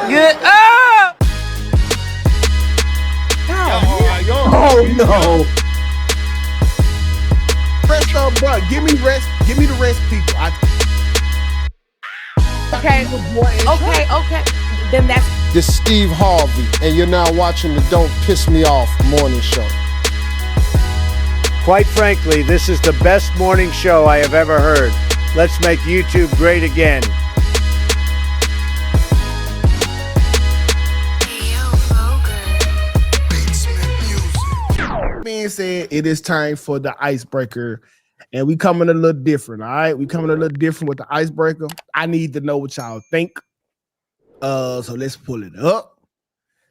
Good. Oh! Oh no. Press the button. Give me rest. Give me the rest, people. Okay. Then that's This is Steve Harvey, and you're now watching the Don't Piss Me Off morning show. Quite frankly, this is the best morning show I have ever heard. Let's make YouTube great again. Being said, it is time for the icebreaker, and we coming a little different. All right, we coming a little different with the icebreaker. I need to know what y'all think. So let's pull it up.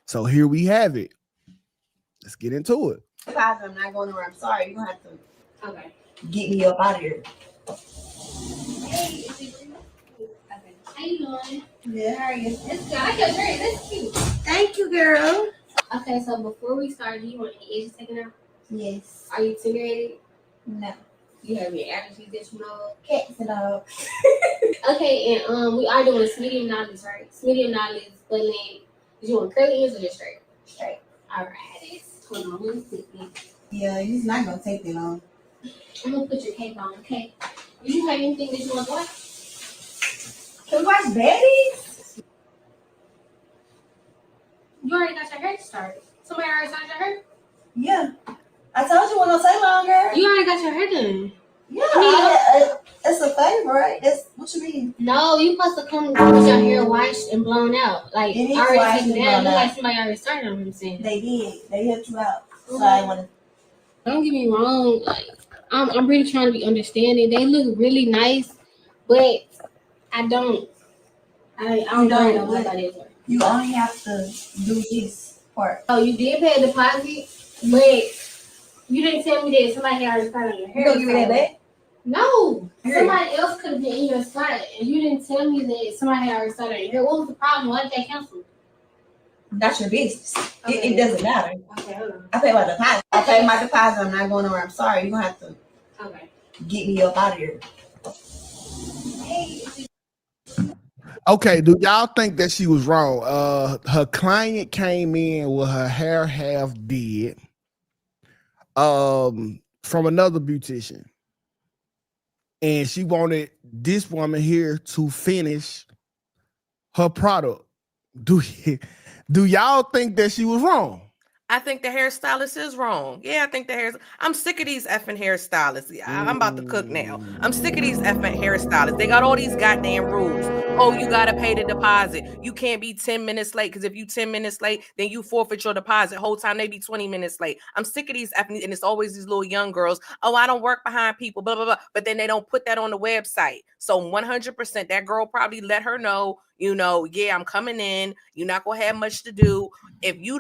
So here we have it. Let's get into it. I'm not going nowhere. I'm sorry. You're gonna have to get me up out of here. Hey, how you doing? Yeah, how are you? It's good. I feel great. That's cute. Thank you, girl. Okay, so before we start, do you want any edges taken out? Yes. Are you intimidated? No. You have your allergies that you know of? Cats and dogs. Okay, and we are doing a medium knowledge, right? Medium knowledge, but then did you want curly ends or just straight? Straight. Alright. Hold on one second. Yeah, he's not gonna take that long. I'm gonna put your cape on, okay? Do you have anything that you want to watch? Can we watch baddies? You already got your hair started. Somebody already started your hair? Yeah. I told you when I say longer. You already got your hair done. Yeah, it's a favor, right? That's what you mean. No, you supposed to come with your hair washed and blown out. Like, It is already washed taken and down. blown Look out. like somebody already started on him saying. They did. They helped you out. So I want to. Don't get me wrong. Like, I'm really trying to be understanding. They look really nice, but I don't know what that is. You only have to do this part. Oh, you did pay a deposit, but you didn't tell me that somebody had already started on your hair. You gonna give me that back? No, Here. somebody else could have been in your spot, and you didn't tell me that somebody had already started on your hair. What was the problem? Why did they cancel? That's your business. Okay. It doesn't matter. Okay, hold on. I pay my deposit. I pay my deposit. I'm not going nowhere. I'm sorry. You're gonna have to Okay. get me up out of here. Okay, do y'all think that she was wrong? Her client came in with her hair half did. From another beautician. And she wanted this woman here to finish her product. Do y'all think that she was wrong? I think the hairstylist is wrong. Yeah, I think I'm sick of these effing hairstylists. I'm about to cook now. I'm sick of these effing hairstylists. They got all these goddamn rules. Oh, you gotta pay the deposit. You can't be 10 minutes late, because if you 10 minutes late, then you forfeit your deposit. Whole time they be 20 minutes late. I'm sick of these effing, and it's always these little young girls. Oh, I don't work behind people, blah, blah, blah. But then they don't put that on the website. So 100%, that girl probably let her know, yeah, I'm coming in. You're not gonna have much to do. If you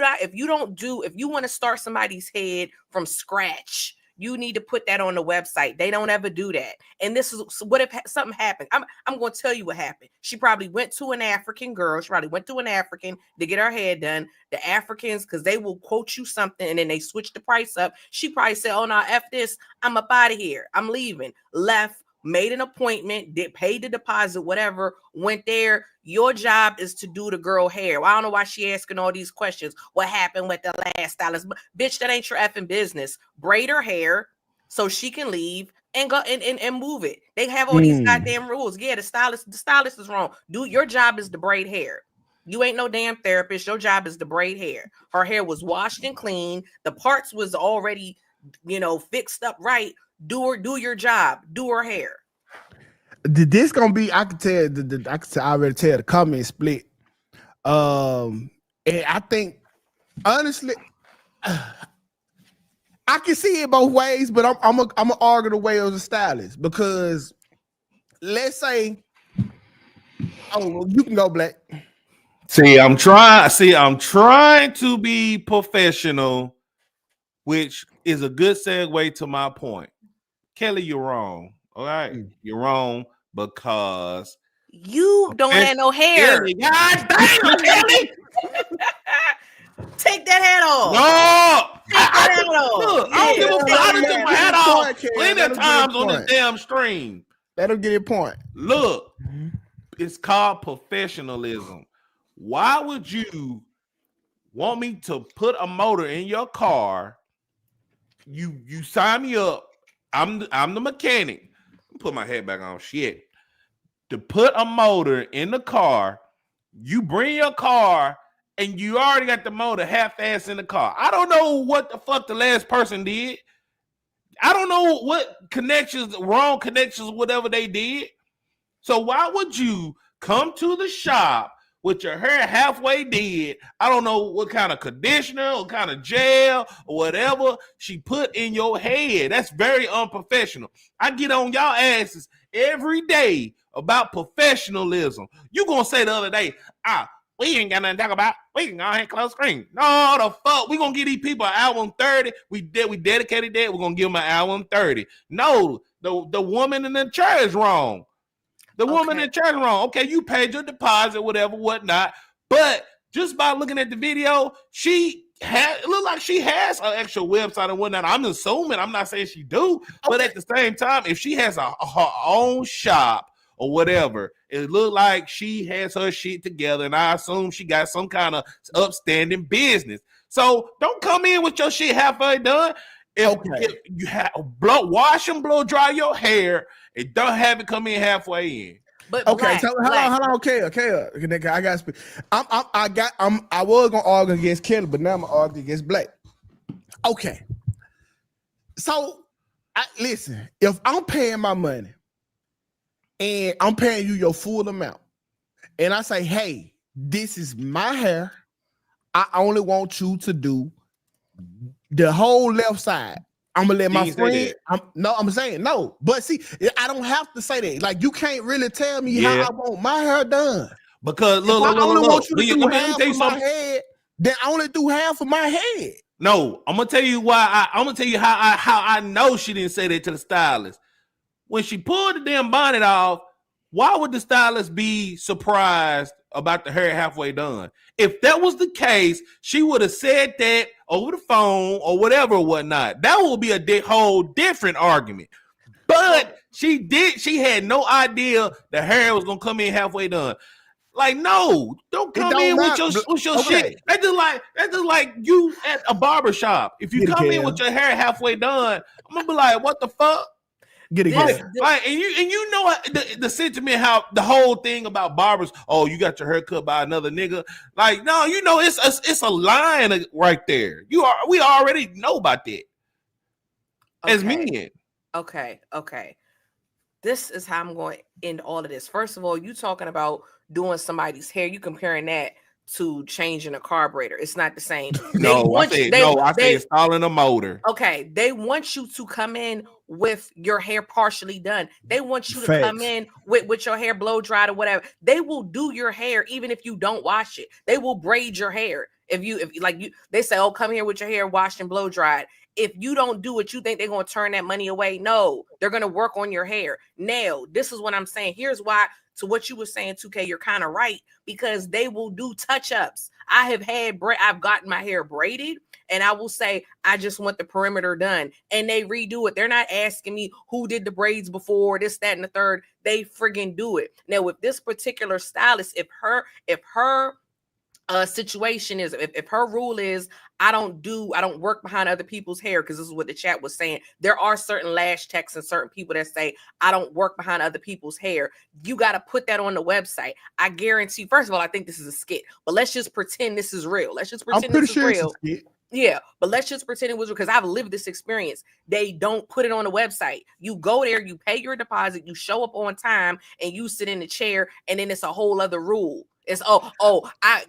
want to start somebody's head from scratch, you need to put that on the website. They don't ever do that. And this is what if something happened. I'm going to tell you what happened. She probably went to an African girl. She probably went to an African to get her hair done. The Africans, because they will quote you something and then they switch the price up. She probably said, oh, no, F this. I'm up out of here. I'm leaving. Left. Made an appointment, paid the deposit, whatever, went there. Your job is to do the girl hair. Well, I don't know why she asking all these questions. What happened with the last stylist? Bitch, that ain't your effing business. Braid her hair so she can leave and go and move it. They have all these goddamn rules. Yeah, the stylist is wrong. Your job is to braid hair. You ain't no damn therapist. Your job is to braid hair. Her hair was washed and clean. The parts was already, fixed up right. Do your job. Do her hair. This gonna be? I can tell. I already tell the comment split. And I think honestly, I can see it both ways, but I'm gonna argue the way of the stylist, because let's say, oh, you can go, Black. I'm trying to be professional, which is a good segue to my point. Kelly, you're wrong. All right, you're wrong because you don't have no hair. Kelly, God damn, Kelly. Take that hat off. No, take that hat off. Look, I don't give a fuck. I done took my hat off plenty of times on this damn stream. Let him get a point. Look, it's called professionalism. why would you want me to put a motor in your car? You sign me up. I'm the mechanic. Put my head back on. Shit. To put a motor in the car, you bring your car and you already got the motor half-assed in the car. I don't know what the fuck the last person did. I don't know what wrong connections, whatever they did. So why would you come to the shop with your hair halfway dead? I don't know what kind of conditioner, what kind of gel, or whatever she put in your head. That's very unprofessional. I get on y'all asses every day about professionalism. You gonna say the other day, we ain't got nothing to talk about. We can go ahead and close screen. No, the fuck. We gonna give these people an hour and 30. We dedicated that. We're gonna give them an hour and 30. No, the woman in the chair is wrong. The woman in the chair is wrong. Okay, you paid your deposit, whatever, whatnot. But just by looking at the video, it looked like she has an actual website and whatnot. I'm assuming, I'm not saying she do, but at the same time, if she has her own shop or whatever, it looked like she has her shit together, and I assume she got some kind of upstanding business. So don't come in with your shit halfway done. If you have wash and blow dry your hair, and don't have it come in halfway in. But okay, hold on. Okay, I got to speak. I was gonna argue against Kelly, but now I'm gonna argue against Black. Okay, so listen. If I'm paying my money and I'm paying you your full amount, and I say, "Hey, this is my hair. I only want you to do the whole left side." I'm gonna let my friend. I'm saying no, but see, I don't have to say that. Like, you can't really tell me how I want my hair done. Because look, I only want you to do half of my head, then I only do half of my head. No, I'm gonna tell you why. I'm gonna tell you how I know she didn't say that to the stylist. When she pulled the damn bonnet off, why would the stylist be surprised about the hair halfway done? If that was the case, she would have said that over the phone or whatever or whatnot. That would be a whole different argument. But she had no idea the hair was gonna come in halfway done. Like, no, don't come in with your shit. That's just like you at a barber shop. If you come in with your hair halfway done, I'm gonna be like, what the fuck? Get it. Like, and you know the sentiment, how the whole thing about barbers, oh, you got your hair cut by another nigga. Like, no, you know, it's a line right there. We already know about that. As men. Okay. This is how I'm going to end all of this. First of all, you talking about doing somebody's hair, you comparing that to changing a carburetor. It's not the same. I say installing a motor. Okay, they want you to come in with your hair partially done. They want you to come in with your hair blow dried or whatever. They will do your hair even if you don't wash it. They will braid your hair. They say, oh, come here with your hair washed and blow dried. If you don't do it, you think they're going to turn that money away? No, they're going to work on your hair. Now, this is what I'm saying. Here's why, to what you were saying, Tukay, you're kind of right, because they will do touch-ups. I've gotten my hair braided, and I will say, I just want the perimeter done, and they redo it. They're not asking me who did the braids before, this, that, and the third. They friggin' do it. Now, with this particular stylist, if her situation is, if her rule is, I don't work behind other people's hair, because this is what the chat was saying. There are certain lash techs and certain people that say, I don't work behind other people's hair. You got to put that on the website. I guarantee, first of all, I think this is a skit, but let's just pretend this is real. Let's just pretend this is real. Yeah, but let's just pretend it was, because I've lived this experience. They don't put it on the website. You go there, you pay your deposit, you show up on time, and you sit in the chair, and then it's a whole other rule. It's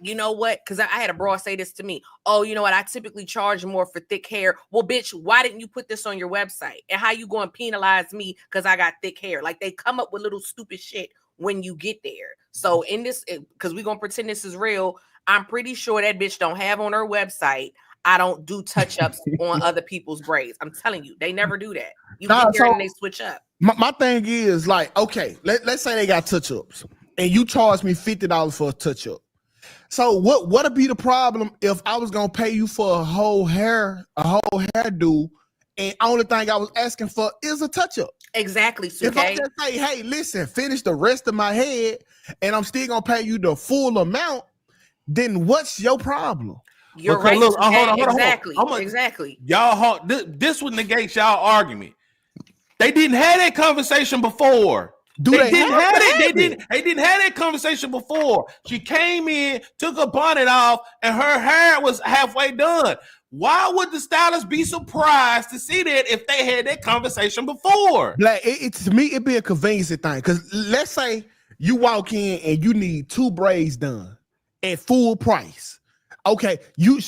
you know what? Because I had a broad say this to me. Oh, you know what? I typically charge more for thick hair. Well, bitch, why didn't you put this on your website? And how you going to penalize me because I got thick hair? Like, they come up with little stupid shit when you get there. So in this, because we're gonna pretend this is real, I'm pretty sure that bitch don't have on her website, I don't do touch-ups on other people's braids. I'm telling you, they never do that. You get there and they switch up. My thing is, like, okay, let's say they got touch-ups, and you charge me $50 for a touch-up. So what would be the problem if I was gonna pay you for a whole hairdo, and only thing I was asking for is a touch-up? Exactly. If I just say, hey, listen, finish the rest of my head, and I'm still gonna pay you the full amount, then what's your problem? You're Because right. look, hold on. Exactly. I'm Exactly. Y'all, this would negate y'all argument. They didn't have that conversation before. They didn't have that conversation before. She came in, took her bonnet off, and her hair was halfway done. Why would the stylist be surprised to see that if they had that conversation before? Like to me, it'd be a convenience thing. Because let's say you walk in and you need 2 braids done at full price. Okay, you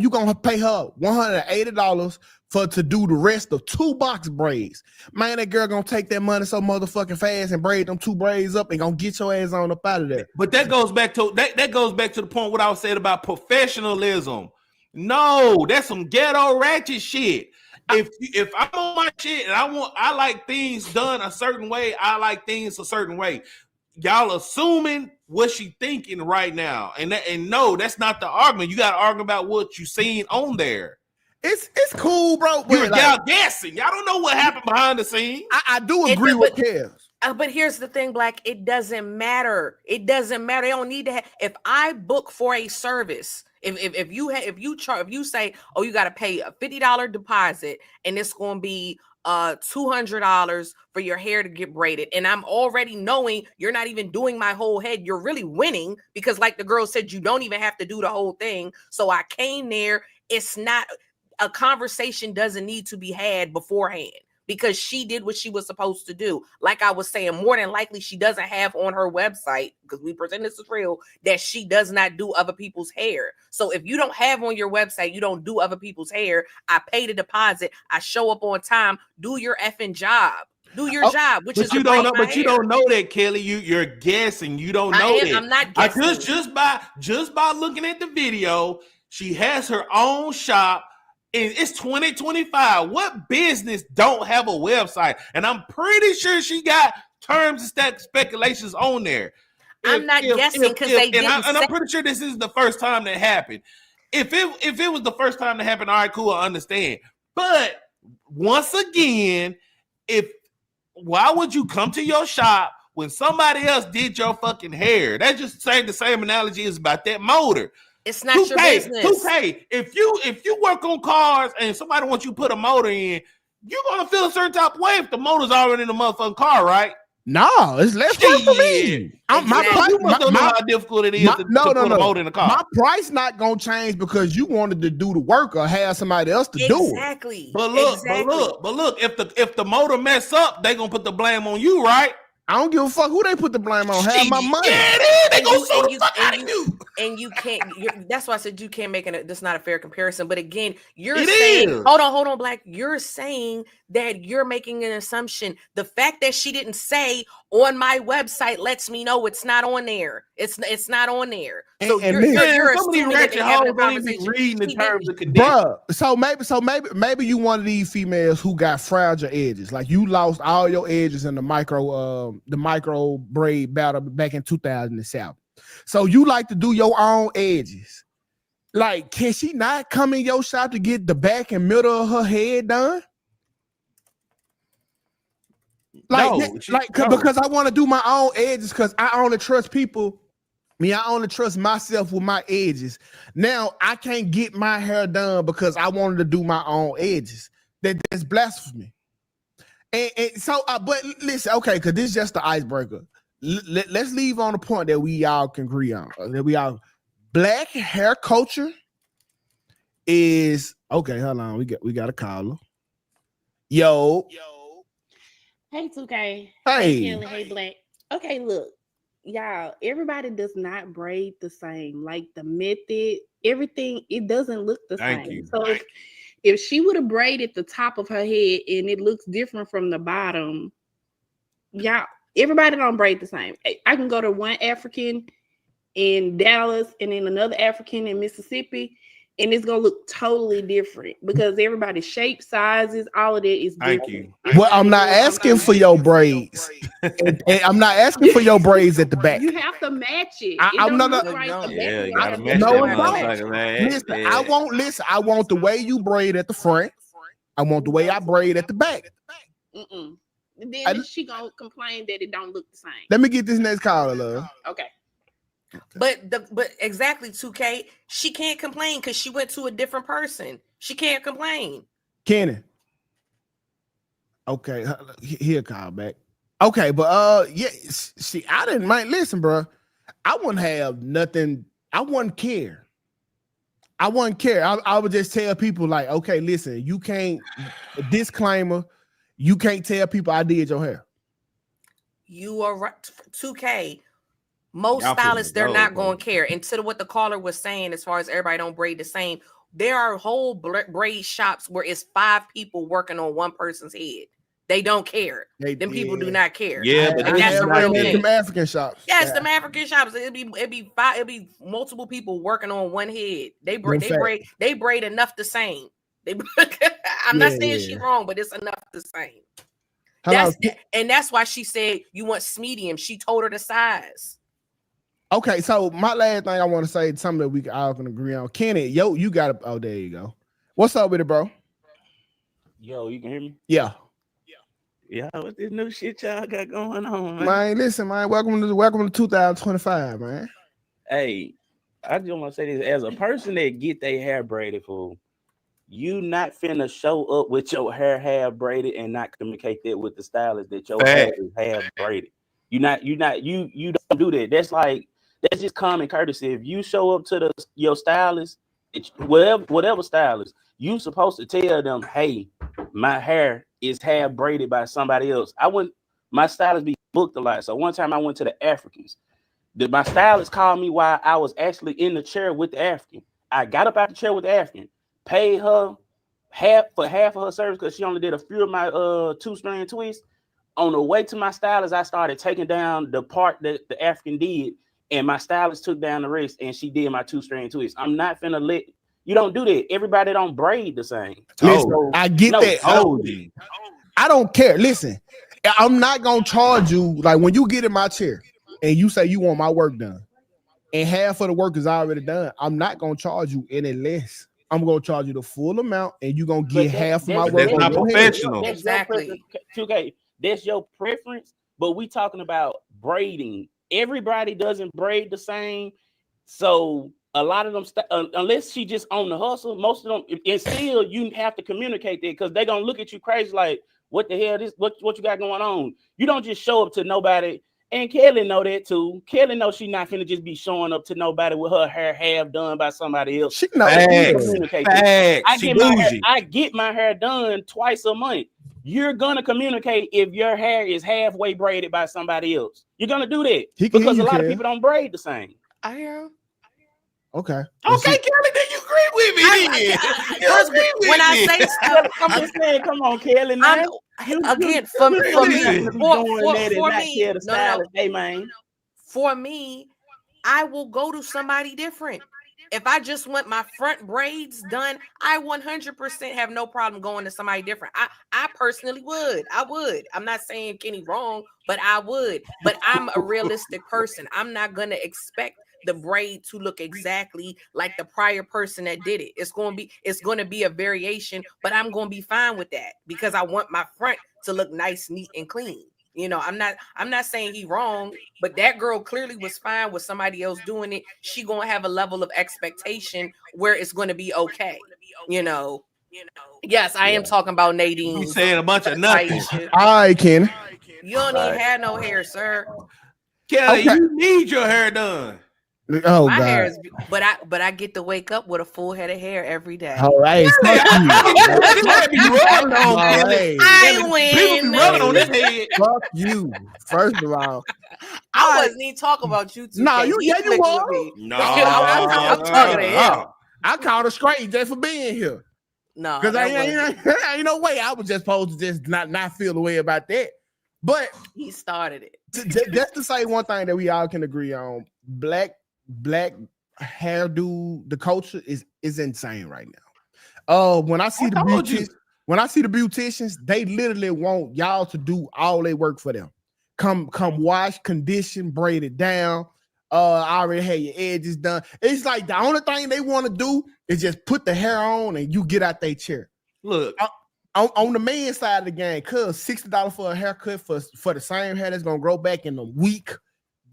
gonna pay her $180 to do the rest of 2 box braids. Man, that girl gonna take that money so motherfucking fast and braid them 2 braids up and gonna get your ass on up out of there. But that goes back to the point what I was saying about professionalism. No, that's some ghetto ratchet shit. If I'm on my shit and I like things done a certain way, I like things a certain way. Y'all assuming what she thinking right now, and no, that's not the argument. You got to argue about what you seen on there. It's cool, bro. Y'all guessing. Y'all don't know what happened behind the scenes. I do agree with Kev. But here's the thing, Black. It doesn't matter. It doesn't matter. They don't need to have. If I book for a service, if you say, oh, you got to pay a $50 deposit, and it's going to be $200 for your hair to get braided, and I'm already knowing you're not even doing my whole head, you're really winning because, like the girl said, you don't even have to do the whole thing. So I came there. It's not a conversation doesn't need to be had beforehand. Because she did what she was supposed to do. Like I was saying, more than likely she doesn't have on her website, because we present this as real, that she does not do other people's hair. So if you don't have on your website, you don't do other people's hair, I pay the deposit, I show up on time, do your effing job. Do your job, which is you don't know. But you don't know that, Kelly. You're guessing. You don't know that. I'm not guessing. Just by looking at the video, she has her own shop. It's 2025. What business don't have a website? And I'm pretty sure she got terms and speculations on there. I'm not guessing because they didn't. And I'm pretty sure this is the first time that happened. If it was the first time that happened, all right, cool, I understand. But once again, why would you come to your shop when somebody else did your fucking hair? That's just the same analogy is about that motor. It's not your business. Tukay, if you work on cars and somebody wants you to put a motor in, you're gonna feel a certain type of way if the motor's already in the motherfucking car, right? No, it's less fun for me. You must know how difficult it is to put a motor in the car. My price not gonna change because you wanted to do the work or have somebody else to do it. Exactly. But look, if the motor mess up, they gonna put the blame on you, right? I don't give a fuck who they put the blame on. Have my money. Yeah, they gonna sue the fuck out of you. And you can't. That's why I said you can't make it. That's not a fair comparison. But again, you're It saying, is. hold on, Black. You're saying that you're making an assumption. The fact that she didn't say on my website lets me know it's not on there. It's not on there. So you're assuming that they have a conversation. Reading the terms and conditions. Bruh, so maybe you one of these females who got fragile edges, like you lost all your edges in the micro braid battle back in 2007. So you like to do your own edges. Like, can she not come in your shop to get the back and middle of her head done? Because I want to do my own edges because I only trust people. I only trust myself with my edges. Now I can't get my hair done because I wanted to do my own edges. That's blasphemy. And so, but listen, okay, because this is just the icebreaker. Let's leave on the point that we all can agree on. Black hair culture is okay. Hold on, we got a caller. Yo. Hey, Tukay. Hey. Kelly. Hey, Black. Okay, look, y'all. Everybody does not braid the same. Like the method, everything. It doesn't look the Thank same. you. So if she would have braided the top of her head and it looks different from the bottom, y'all. Everybody don't braid the same. I can go to one African in Dallas and then another African in Mississippi, and it's gonna look totally different because everybody's shape, sizes, all of that is different. Thank you. Well, I'm not asking for your braids. And I'm not asking for your braids at the back. You have to match it. I'm not. Yeah, you gotta match No, that motherfucker, man. Listen, I want the way you braid at the front. I want the way I braid at the back. Then she gonna complain that it don't look the same. Let me get this next caller, love. Okay. But exactly 2K, she can't complain because she went to a different person. She can't complain. Kenny. Okay, he'll call back. Okay, but yeah, see, I didn't mind. Listen, bro, I wouldn't have nothing. I wouldn't care. I would just tell people like, okay, listen, you can't. Disclaimer: you can't tell people I did your hair. You are right. 2K. Most Y'all stylists, they're finna not go, going to care. And to what the caller was saying, as far as everybody don't braid the same, there are whole braid shops where it's 5 people working on one person's head. They don't care. Them people do not care. Yeah, but and that's a real thing. Them African shops. Yes, them African shops. It'd be multiple people working on one head. They braid enough the same. I'm not saying she's wrong, but it's enough the same. That's why she said you want medium. She told her the size. Okay, so my last thing I want to say, something that we all can agree on. Kenny, you got it. Oh, there you go. What's up with it, bro? Yo, you can hear me? Yeah. Yeah, what this new shit y'all got going on, man? Man, listen, man. Welcome to 2025, man. Hey, I just want to say this. As a person that get their hair braided, fool, you not finna show up with your hair half braided and not communicate that with the stylist that your hair is half braided. You don't do that. That's just common courtesy. If you show up to your stylist, whatever stylist, you supposed to tell them, hey, my hair is half braided by somebody else. My stylist be booked a lot. So one time I went to the Africans. My stylist called me while I was actually in the chair with the African. I got up out the chair with the African, paid her half of her service because she only did a few of my 2-strand twists. On the way to my stylist, I started taking down the part that the African did, and my stylist took down the rest, and she did my 2-strand twist. I'm not finna you don't do that. Everybody don't braid the same. Listen, I get that. I don't care. Listen, I'm not gonna charge you like when you get in my chair and you say you want my work done, and half of the work is already done. I'm not gonna charge you any less. I'm gonna charge you the full amount, and you're gonna get half of my work. That's not professional. Exactly. 2K, that's your preference, but we talking about braiding. Everybody doesn't braid the same, so a lot of them, unless she just on the hustle, most of them, and still you have to communicate that because they're gonna look at you crazy like, what the hell? What you got going on? You don't just show up to nobody. And Kelly know that too. Kelly knows she's not finna just be showing up to nobody with her hair half done by somebody else. She knows. I get my hair done twice a month. You're gonna communicate if your hair is halfway braided by somebody else. You're gonna do that because a lot of people don't braid the same. I am. Okay. Okay, Kelly, then you agree with me. When I say stuff, I'm just saying, come on, Kelly. For me, I will go to somebody different. If I just want my front braids done, I 100% have no problem going to somebody different. I personally would. I would. I'm not saying Kenny wrong, but I would. But I'm a realistic person. I'm not going to expect the braid to look exactly like the prior person that did it. It's going to be a variation, but I'm going to be fine with that because I want my front to look nice, neat, and clean. You know, I'm not saying he wrong, but that girl clearly was fine with somebody else doing it. She gonna have a level of expectation where it's gonna be okay. You know. Yes, I am talking about Nadine. You saying a bunch of nothing. All right, Ken. You don't even have no hair, sir. Kelly, you need your hair done. Oh, my God. hair is, but I get to wake up with a full head of hair every day. All right, fuck you. I win. People be rubbing on this head. Fuck you. First of all, I wasn't even talking about you two. No, you were. No, I'm talking to him. I called her straight just for being here. No, because ain't no way I was just supposed to just not feel the way about that. But he started it. Just to say one thing that we all can agree on: black hairdo, the culture is insane right now. When I see the beauticians, they literally want y'all to do all their work for them. Come wash, condition, braid it down. I already had your edges done. It's like the only thing they want to do is just put the hair on and you get out their chair. Look, on the man side of the game, cuz $60 for a haircut for the same hair that's gonna grow back in a week.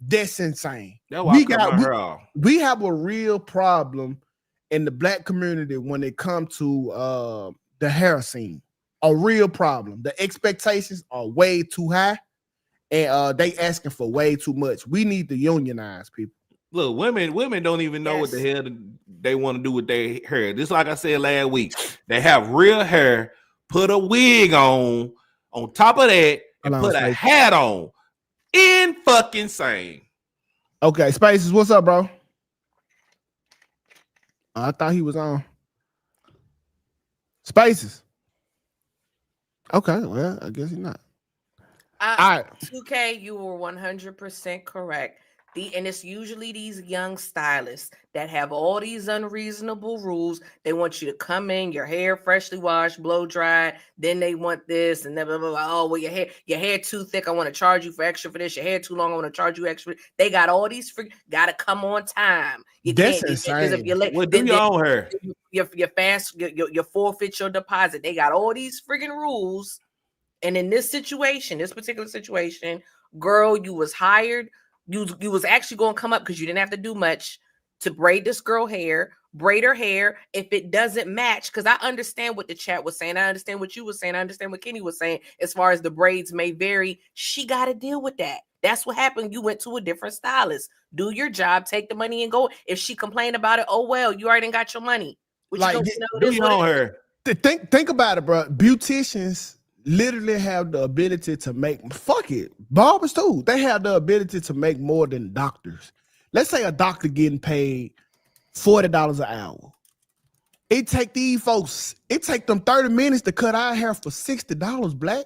That's insane. That's why I cut my hair off. We have a real problem in the black community when it comes to the hair scene. A real problem. The expectations are way too high, and they asking for way too much. We need to unionize people. Look, women don't even know what the hell they want to do with their hair. Just like I said last week, they have real hair, put a wig on top of that, and put a hat on. In fucking same. Okay, Spaces, what's up, bro? I thought he was on. Spaces. Okay, well, I guess he's not. All right. Tukay, you were 100% correct. And it's usually these young stylists that have all these unreasonable rules. They want you to come in, your hair freshly washed, blow dried. Then they want this and then blah, blah, blah. Oh, well, your hair too thick. I want to charge you for extra for this. Your hair too long. I want to charge you extra. They got all these gotta come on time. That's insane. If you're late, what do your own hair? You forfeit your deposit. They got all these friggin' rules. And in this particular situation, girl, you was hired. You was actually going to come up because you didn't have to do much to braid this girl hair, braid her hair. If it doesn't match, because I understand what the chat was saying. I understand what you were saying. I understand what Kenny was saying. As far as the braids may vary, she got to deal with that. That's what happened. You went to a different stylist. Do your job, take the money and go. If she complained about it, oh, well, you already got your money. Like, do your own hair. Think about it, bro. Beauticians literally have the ability to make, barbers too. They have the ability to make more than doctors. Let's say a doctor getting paid $40 an hour. It take them 30 minutes to cut our hair for $60, black.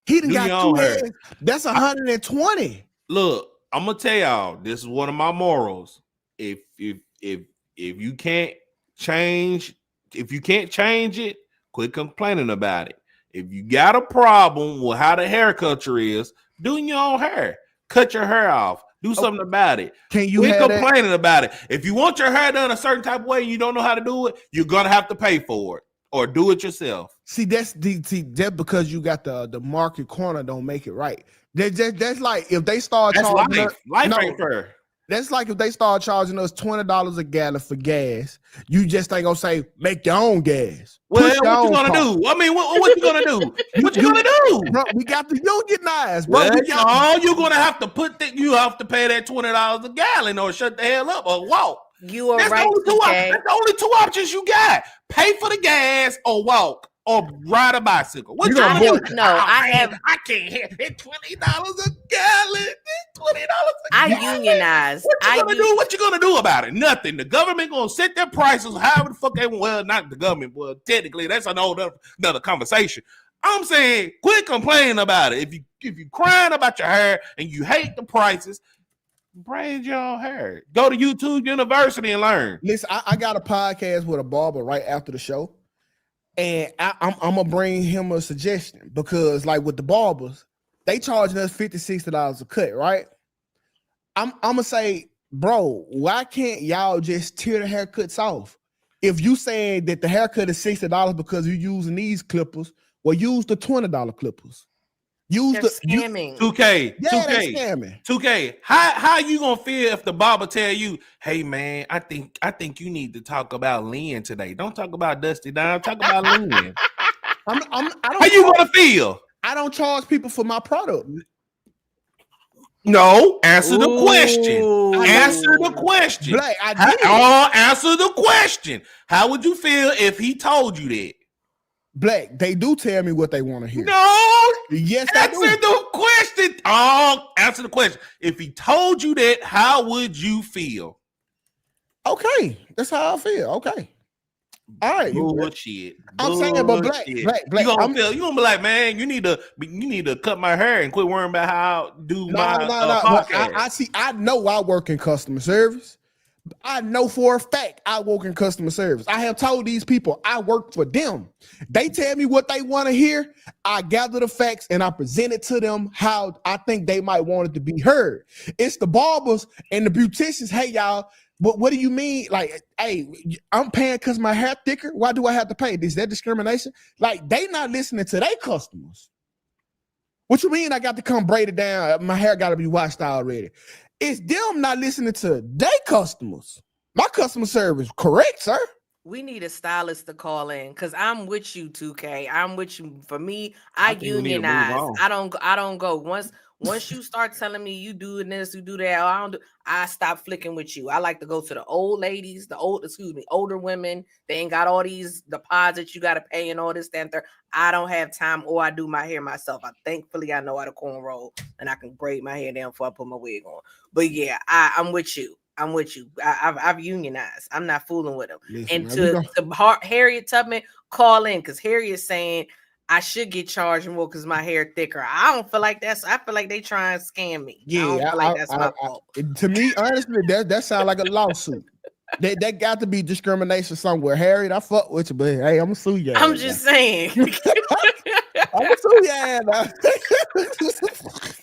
He done got 2 hairs. That's 120. Look, I'm gonna tell y'all, this is one of my morals. If you can't change it, quit complaining about it. If you got a problem with how the hair culture is, do your own hair. Cut your hair off. Do something about it. Can you quit complaining about it? If you want your hair done a certain type of way and you don't know how to do it, you're gonna have to pay for it or do it yourself. See, that's because you got the market corner don't make it right. That's like if they start charging life ain't fair. That's like if they start charging us $20 a gallon for gas, you just ain't gonna say make your own gas. Well, what you gonna do? I mean, what you gonna do? What you gonna do? Bro, we got the unionize, bro. Well, you're gonna have to you have to pay that $20 a gallon or shut the hell up or walk. You are right. That's the only two options you got: pay for the gas or walk. Or ride a bicycle. What you gonna do? No, I can't hear it. $20 a gallon. $20 I unionize. What you gonna do about it? Nothing. The government gonna set their prices however the fuck they want. Well, not the government, but technically that's another conversation. I'm saying quit complaining about it. If you crying about your hair and you hate the prices, braid your own hair. Go to YouTube University and learn. Listen, I got a podcast with a barber right after the show. And I'm gonna bring him a suggestion because, like with the barbers, they charging us $50, $60 a cut, right? I'm gonna say, bro, why can't y'all just tear the haircuts off? If you saying that the haircut is $60 because you're using these clippers, well, use the $20 clippers. Scamming. 2K. Yeah, 2K. Scamming. 2K. How you gonna feel if the barber tell you, hey man, I think you need to talk about Lynn today. Don't talk about Dusty Down, talk about Lynn. How you gonna feel? I don't charge people for my product. No, answer the question. Answer the question. Black, answer the question. How would you feel if he told you that? Black, they do tell me what they want to hear. No. Yes, answer the question. Answer the question. If he told you that, how would you feel? Okay, that's how I feel. Okay. All right. Bullshit. I'm saying, but black. You gonna be like, man, you need to cut my hair and quit worrying about how I do my podcast. I know I work in customer service. I know for a fact I work in customer service. I have told these people I work for them. They tell me what they want to hear. I gather the facts and I present it to them how I think they might want it to be heard. It's the barbers and the beauticians. Hey, y'all, but what do you mean? Like, hey, I'm paying because my hair thicker. Why do I have to pay? Is that discrimination? Like, they not listening to their customers. What you mean I got to come braided down? My hair got to be washed already. It's them not listening to their customers. My customer service, correct, sir? We need a stylist to call in because I'm with you, 2K. I'm with you. For me, I think we need to move unionize. on. I don't go. Once you start telling me you doing this, you do that, I stop flicking with you. I like to go to the old ladies, older women. They ain't got all these deposits you gotta pay and all this, that, and third. I don't have time, or I do my hair myself. Thankfully I know how to cornroll and I can braid my hair down before I put my wig on. But yeah, I'm with you. I'm with you. I've unionized. I'm not fooling with them. Listen, And to Harriet Tubman, call in because Harriet's saying I should get charged more because my hair thicker. I don't feel like that's. I feel like they try and scam me. Yeah, I don't feel like that's my fault. To me, honestly, that sounds like a lawsuit. That got to be discrimination somewhere. Harriet, I fuck with you, but hey, I'm gonna sue you. I'm just saying. I'm gonna sue you.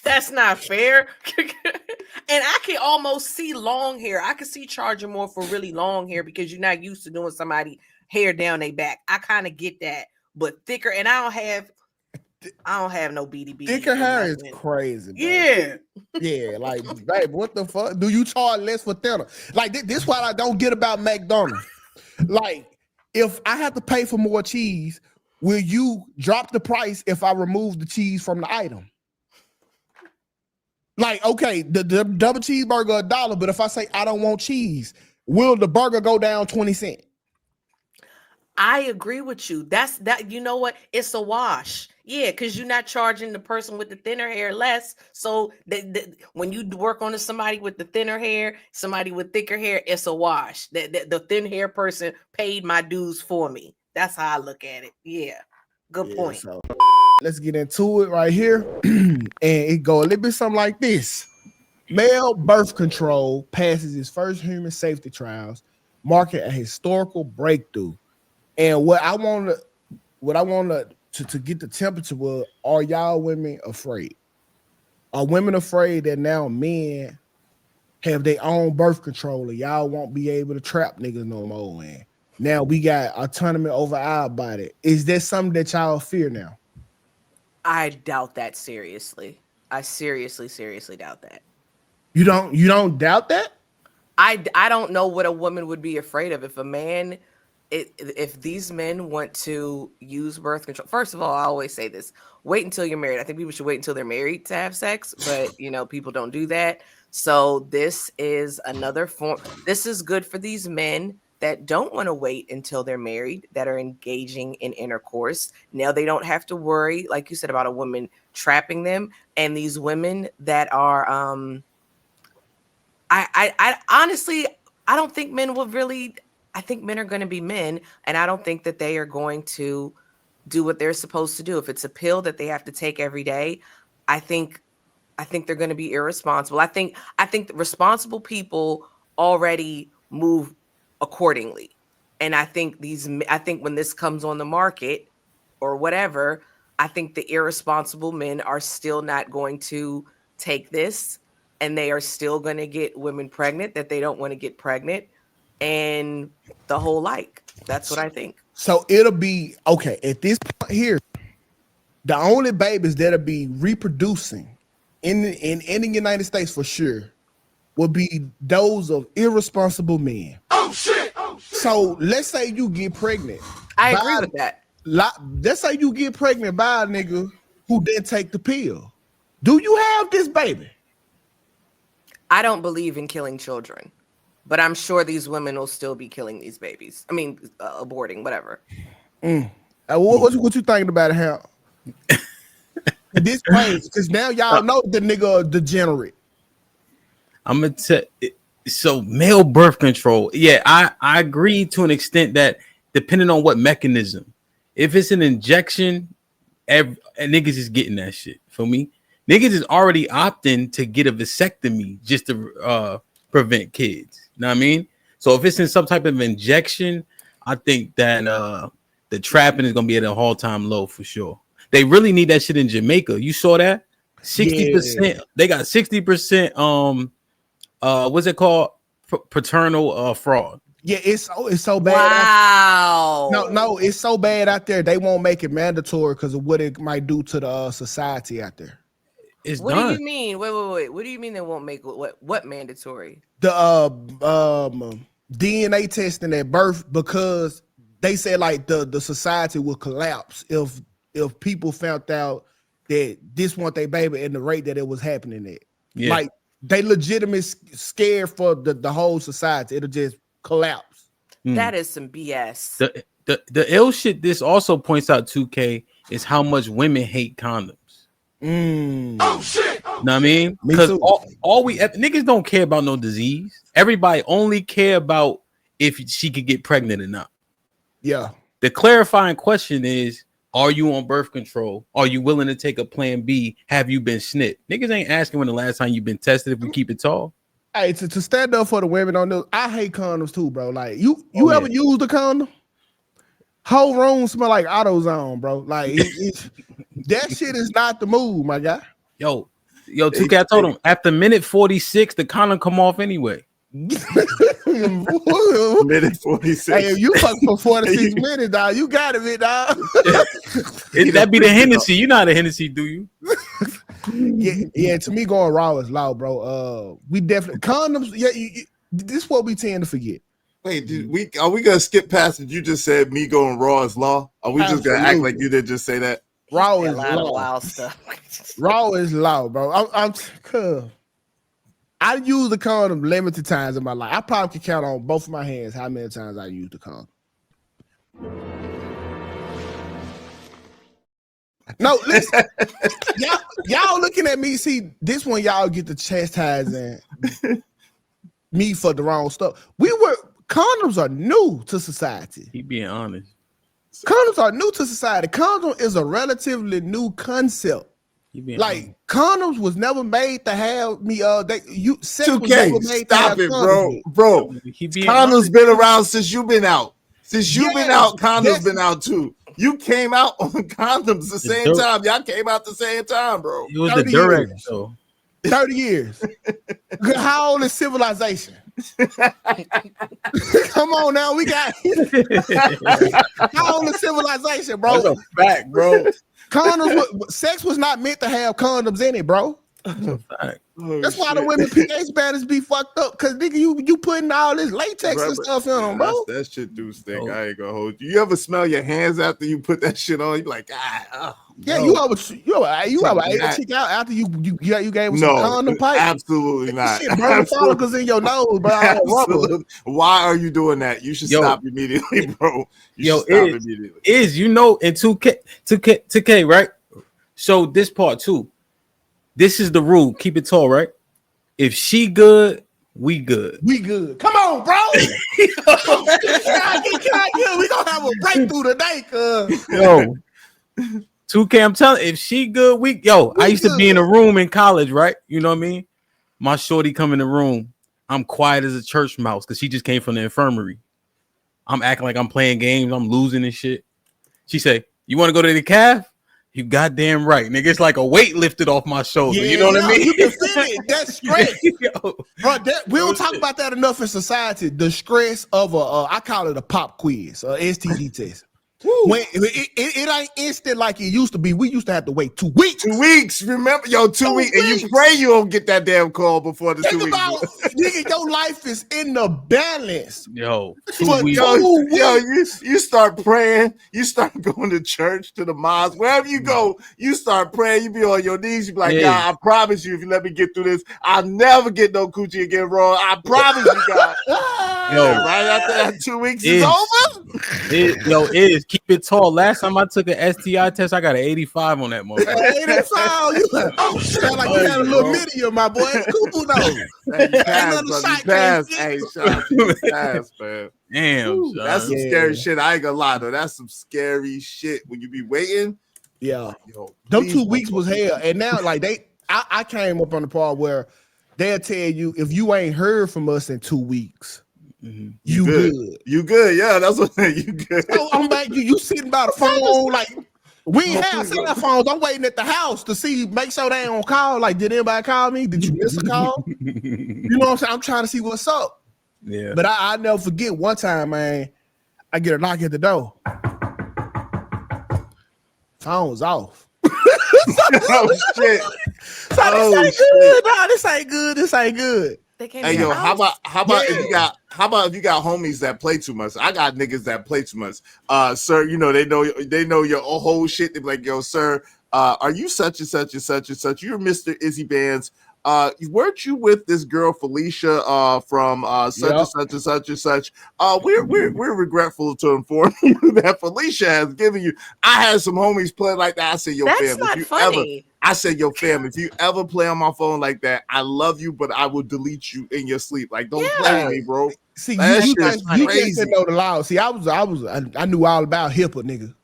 That's not fair. And I can almost see long hair. I can see charging more for really long hair because you're not used to doing somebody hair down their back. I kind of get that, but thicker, and I don't have no BDB. Thicker hair is crazy. Bro. Yeah. Yeah, like, babe, what the fuck? Do you charge less for thinner? Like, this what I don't get about McDonald's. Like, if I have to pay for more cheese, will you drop the price if I remove the cheese from the item? Like, okay, the double cheeseburger $1, but if I say I don't want cheese, will the burger go down 20 cents? I agree with you. That you know what? It's a wash. Yeah, because you're not charging the person with the thinner hair less. So when you work on somebody with the thinner hair, somebody with thicker hair, it's a wash. The thin hair person paid my dues for me. That's how I look at it. Yeah, good point. So let's get into it right here. And it go a little bit something like this. Male birth control passes its first human safety trials, marking a historical breakthrough. And what I want to get the temperature was, are y'all women afraid? Are women afraid that now men have their own birth control and y'all won't be able to trap niggas no more? Man, now we got autonomy over our body. Is that something that y'all fear now? I doubt that seriously. I seriously doubt that. You don't doubt that? I don't know what a woman would be afraid of if a man. If these men want to use birth control, first of all, I always say this: wait until you're married. I think people should wait until they're married to have sex, but people don't do that. So this is another form. This is good for these men that don't want to wait until they're married, that are engaging in intercourse. Now they don't have to worry, like you said, about a woman trapping them. And these women that are, I honestly, I don't think men will really. I think men are going to be men, and I don't think that they are going to do what they're supposed to do. If it's a pill that they have to take every day, I think they're going to be irresponsible. I think that responsible people already move accordingly. And I think when this comes on the market or whatever, I think the irresponsible men are still not going to take this, and they are still going to get women pregnant that they don't want to get pregnant. And the whole that's what I think. So it'll be okay at this point here. The only babies that'll be reproducing in the United States for sure will be those of irresponsible men. Oh shit! So let's say you get pregnant. I agree with that. Let's say you get pregnant by a nigga who didn't take the pill. Do you have this baby? I don't believe in killing children. But I'm sure these women will still be killing these babies. I mean, aborting, whatever. What you thinking about it, Hal? This crazy because now y'all know the nigga degenerate. I'm gonna tell. So male birth control, yeah, I agree to an extent that depending on what mechanism. If it's an injection, niggas is getting that shit. For me, niggas is already opting to get a vasectomy just to prevent kids. You know what I mean? So if it's in some type of injection, I think that the trapping is gonna be at an all-time low for sure. They really need that shit in Jamaica. You saw that? 60%. Yeah. They got 60%. What's it called? Paternal fraud. Yeah, it's so bad. Wow. No, it's so bad out there. They won't make it mandatory because of what it might do to the society out there. It's What done. do you mean? Wait. What do you mean they won't make what mandatory? The DNA testing at birth, because they said like the society will collapse if people found out that this wasn't their baby and the rate that it was happening at. Yeah. Like they legitimately scared for the whole society. It'll just collapse. That is some BS. The ill shit this also points out 2K is how much women hate condoms. Oh shit! Know what I mean? Because all we niggas don't care about no disease. Everybody only care about if she could get pregnant or not. Yeah. The clarifying question is, are you on birth control? Are you willing to take a plan B? Have you been snipped? Niggas ain't asking when the last time you've been tested if we keep it tall. Hey, to stand up for the women on this, I hate condoms too, bro. Like you ever used a condom? Whole room smell like AutoZone, bro. Like that shit is not the move, my guy. Yo, 2K, I told him after minute 46, the condom come off anyway. Minute 46. Hey, if you fuck for 46 minutes, dog, you got it, dog. That be the Hennessy. You not a Hennessy, do you? Yeah. To me, going raw is loud, bro. We definitely condoms. Yeah, this is what we tend to forget. Wait, are we gonna skip past it? You just said me going raw is law. Are we just gonna act like you didn't just say that? Raw is law. Wild stuff. Raw is law, bro. I use the condom limited times in my life. I probably can count on both of my hands how many times I use the condom. No, listen, y'all looking at me. See, this one y'all get the chastising me for the wrong stuff. Condoms are new to society. He being honest. Condoms are new to society. Condom is a relatively new concept. Like condoms was never made to have me. Sex was never made to have condoms. bro. Condoms been around since you've been out. Since you've been out, condoms been out too. You came out on condoms the same time. Y'all came out the same time, bro. It was the direct show. 30 years. How old is civilization? Come on now, we got how old is civilization, bro? That's a fact, bro. Sex was not meant to have condoms in it, bro. That's why the women pH balance be fucked up, because nigga, you putting all this latex and stuff in them, bro. That shit do stink. I ain't gonna hold you. You ever smell your hands after you put that shit on? You be like, yeah, no. you ever ate a chick out after you gave us some condom pipe? Absolutely not. Shit burn follicles in your nose, bro. Why are you doing that? You should stop immediately, bro. You should stop immediately. In 2K, right? So this part too. This is the rule. Keep it tall, right? If she good, we good. We good. Come on, bro. We gonna have a breakthrough today, cuz. Yo, 2K, I'm telling you, if she good, I used to be in a room in college, right? You know what I mean? My shorty come in the room. I'm quiet as a church mouse because she just came from the infirmary. I'm acting like I'm playing games. I'm losing and shit. She say, "You want to go to the calf?" You goddamn right, nigga. It's like a weight lifted off my shoulder. Yeah, you know what I mean? You can feel it. That's stress. Bro, we don't talk about that enough in society. The stress of I call it a pop quiz, STD test. When it ain't instant like it used to be. We used to have to wait 2 weeks. 2 weeks. Remember, 2 weeks. And you pray you don't get that damn call before the 2 weeks. Nigga, your life is in the balance. Yo, you start praying. You start going to church, to the mosque, wherever you go. You start praying. You be on your knees. You be like, God, I promise you, if you let me get through this, I'll never get no coochie again wrong. I promise you, God. Right after that 2 weeks is over. Keep it tall. Last time I took an STI test, I got an 85 on that motherfucker. 85. Sound like you got a little medium, my boy. It's cool though. You passed. Hey, Sean, you passed, man. Damn, that's some scary shit. I ain't gonna lie though. That's some scary shit when you be waiting. Yeah, them 2 weeks was hell, and now like I came up on the part where they'll tell you if you ain't heard from us in 2 weeks. Mm-hmm. You good, yeah. That's what you good. So I'm back. You sitting by the phone like we ain't have cell phones. I'm waiting at the house to make sure they don't call. Like, did anybody call me? Did you miss a call? You know what I'm saying? I'm trying to see what's up. Yeah. But I never forget one time, man, I get a knock at the door. Phone's off. Oh shit. So this ain't good. No, this ain't good. This ain't good. They came Hey to your yo, how house? about if you got if you got homies that play too much? I got niggas that play too much. Sir, you know they know your whole shit. They be like, yo, sir, are you such and such and such and such? You're Mr. Izzy Bands. Weren't you with this girl Felicia from such and such and such and such? We're regretful to inform you that Felicia has given you. I had some homies play like that. I said, yo, That's fam, not if you funny. I said, yo, fam, if you ever play on my phone like that, I love you, but I will delete you in your sleep. Like, don't play with me, bro. See, that you shit is can't crazy. know the law. See, I knew all about HIPAA, nigga.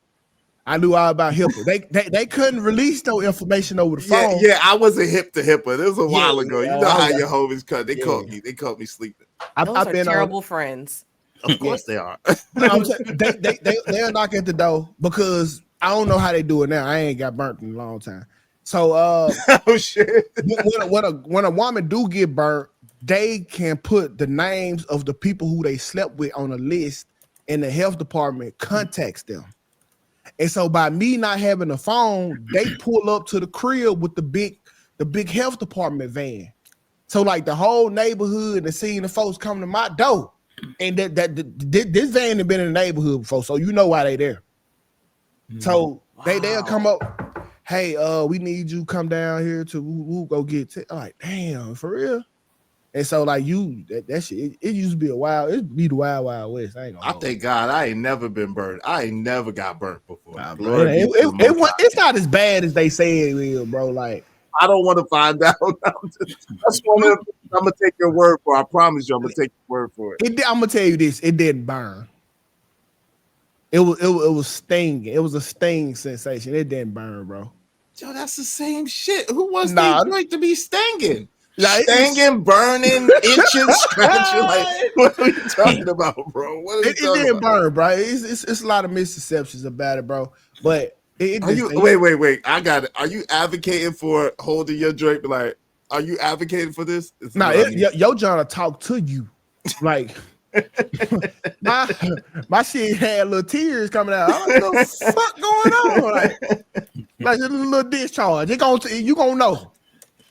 I knew all about HIPAA. They couldn't release no information over the phone. Yeah, I wasn't hip to HIPAA. This was a while ago. You know how yeah. your homies cut. They caught me sleeping. Those are terrible friends. Of course they are. No, I'm saying, they'll knock at the door because I don't know how they do it now. I ain't got burnt in a long time. So oh shit. when a woman do get burnt, they can put the names of the people who they slept with on a list, and the health department contacts them. And so by me not having a phone, they pull up to the crib with the big health department van. So like the whole neighborhood and seeing the folks coming to my door. And this van had been in the neighborhood before, so you know why they there. So they'll come up, hey, we need you come down here to we'll go get I'm like, damn, for real. And so like that shit, it used to be it'd be the wild west. I thank God I ain't never been burnt. I ain't never got burnt before. It's not as bad as they say it is, bro. Like I don't want to find out. That's one of I'm gonna take your word for it. I promise you, I'm gonna take your word for it. I'm gonna tell you this: it didn't burn. It was stinging. It was a sting sensation. It didn't burn, bro. Yo, that's the same shit. Who wants their joint to be stinging? Like, stinging, burning, itching, scratching. Like, what are you talking about, bro? What are you talking it didn't about? burn, bro. It's a lot of misconceptions about it, bro. But wait. I got it. Are you advocating for holding your joint? Like, are you advocating for this? Your John will talk to you, like. my shit had little tears coming out. I'm like, what the fuck going on? Like a little discharge. You gonna know.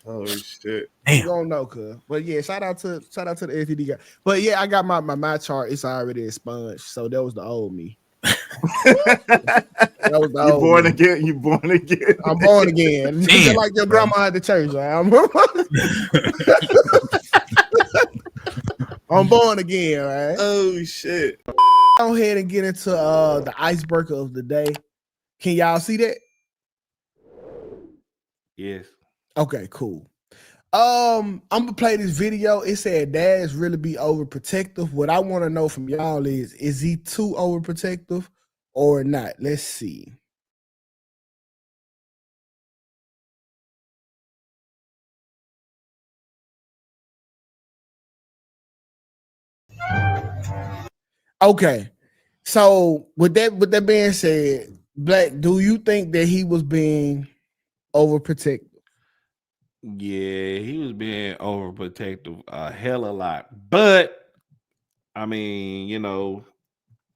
Oh shit. You gonna know, cuz. But yeah, shout out to the FTD guy. But yeah, I got my chart. It's already expunged. So that was the old me. That was the You old born me. again. You born again. I'm born again. Just like your grandma at the church. I'm born again, right? Oh shit. Go ahead and get into the icebreaker of the day. Can y'all see that? Yes. Okay, cool. I'm gonna play this video. It said dads really be overprotective. What I want to know from y'all is he too overprotective or not? Let's see. Okay, so with that being said, Black, do you think that he was being overprotective? Yeah, he was being overprotective a hell of a lot. But I mean, you know,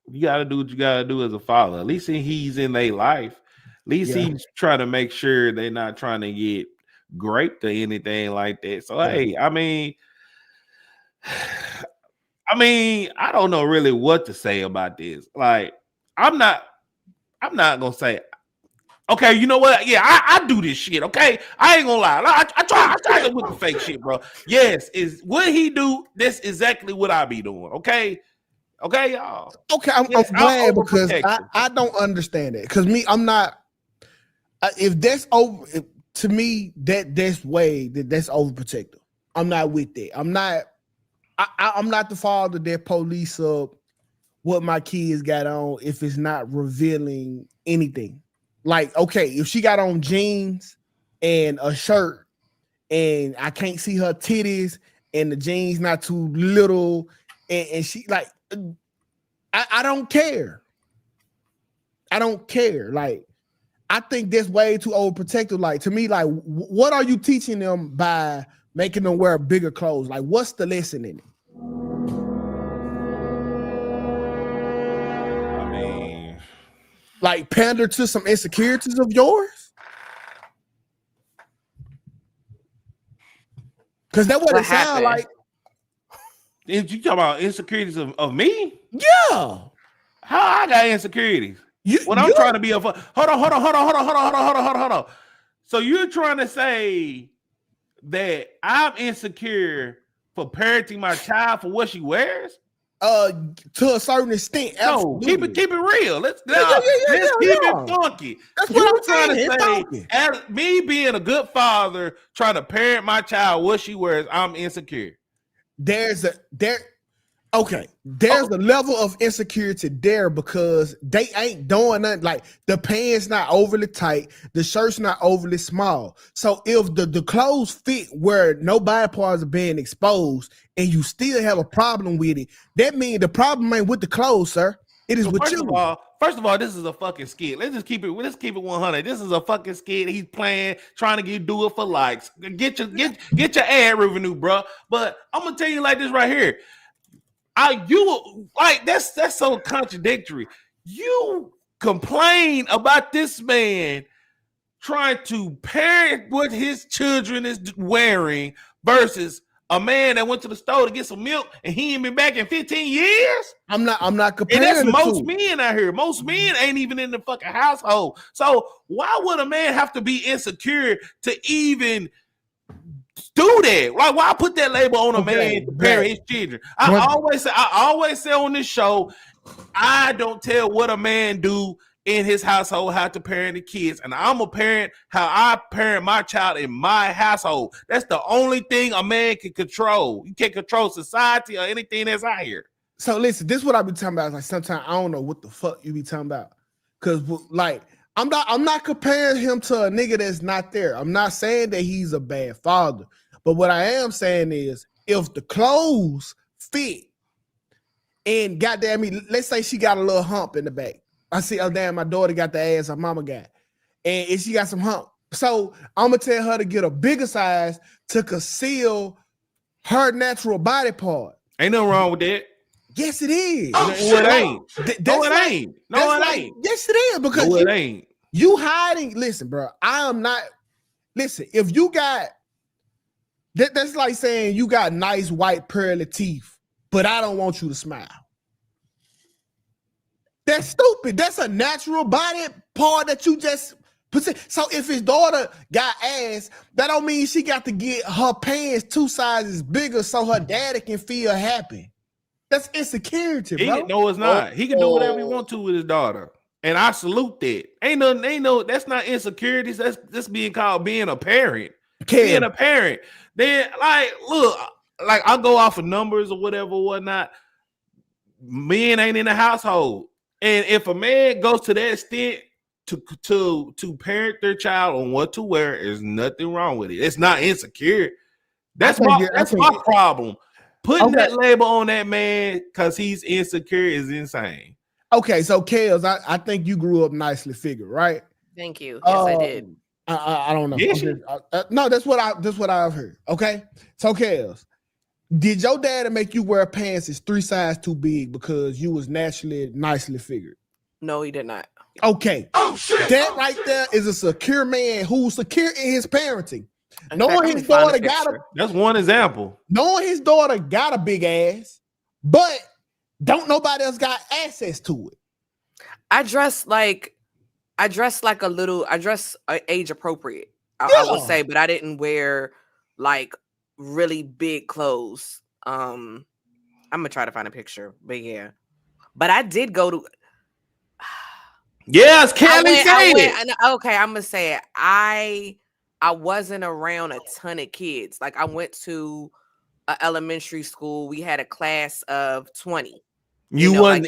you gotta do what you gotta do as a father. At least he's in their life. At least he's trying to make sure they're not trying to get raped or anything like that. So hey, I mean, I don't know really what to say about this. Like, I'm not gonna say, okay, you know what? Yeah, I do this shit. Okay, I ain't gonna lie. I try with the fake shit, bro. Yes, is what he do. That's exactly what I be doing. Okay, y'all. Okay, I'm glad because I don't understand it. Because I'm not. If that's over, to me, that's overprotective. I'm not with that. I'm not. I'm not the father that police up what my kids got on if it's not revealing anything. Like, okay, if she got on jeans and a shirt and I can't see her titties and the jeans not too little and she like, I don't care. I don't care. Like, I think that's way too overprotective. Like, to me, like, what are you teaching them by making them wear bigger clothes? Like, what's the lesson in it? like pander to some insecurities of yours? Because that's what it sounds like. You talking about insecurities of me? Yeah. How I got insecurities? I'm trying to be hold on. So you're trying to say that I'm insecure for parenting my child for what she wears? To a certain extent. No, keep it real. Let's keep it funky. That's what I'm trying to say. As me being a good father, trying to parent my child what she wears, I'm insecure. There's a level of insecurity there because they ain't doing nothing. Like the pants not overly tight, the shirt's not overly small. So if the clothes fit where no body parts are being exposed and you still have a problem with it, that means the problem ain't with the clothes, sir. It is with you. First of all, this is a fucking skit. Let's keep it 100. This is a fucking skit. He's playing, trying to do it for likes. Get your ad revenue, bro. But I'm gonna tell you like this right here. That's so contradictory. You complain about this man trying to parent what his children is wearing versus a man that went to the store to get some milk and he ain't been back in 15 years. I'm not comparing. And that's most men out here. Most men ain't even in the fucking household. So why would a man have to be insecure to even do that? Like, why put that label on a man to parent his children? I always say on this show, I don't tell what a man do in his household how to parent the kids, and I'm a parent how I parent my child in my household. That's the only thing a man can control. You can't control society or anything that's out here. So listen, this is what I be talking about. Like sometimes I don't know what the fuck you be talking about, because like I'm not comparing him to a nigga that's not there. I'm not saying that he's a bad father, but what I am saying is if the clothes fit, and goddamn me, let's say she got a little hump in the back. I see, oh damn, my daughter got the ass her mama got, and she got some hump. So I'm gonna tell her to get a bigger size to conceal her natural body part. Ain't nothing wrong with that. Yes, it is. No, it ain't. No, it ain't. No, it ain't. Yes, it is because no, it ain't. You hiding. Listen, bro. I am not. Listen, if you got that's like saying you got nice white pearly teeth, but I don't want you to smile. That's stupid. That's a natural body part that you just put. So if his daughter got ass, that don't mean she got to get her pants 2 sizes bigger so her daddy can feel happy. That's insecurity, bro. No, it's not. He can do whatever he wants to with his daughter. And I salute that. Ain't no, that's not insecurities. That's being called being a parent. Being a parent. Then, like, look, like I go off of numbers or whatnot. Men ain't in the household. And if a man goes to that extent to parent their child on what to wear, there's nothing wrong with it. It's not insecure. That's my problem. Putting that label on that man because he's insecure is insane. Okay, so Kels, I think you grew up nicely figured, right? Thank you. Yes, I did. I don't know. No, that's what I've heard. Okay, so Kels, did your dad make you wear pants is 3 sizes too big because you was naturally nicely figured? No, he did not. Okay. Oh, shit. That right there is a secure man who's secure in his parenting. Knowing his daughter that's one example. Knowing his daughter got a big ass, but don't nobody else got access to it. I dress age appropriate. I would say, but I didn't wear like really big clothes. I'm gonna try to find a picture, but yeah. But I did go to. Yes, Kelly said it. Okay, I'm gonna say it. I wasn't around a ton of kids. Like I went to an elementary school. We had a class of 20. You wasn't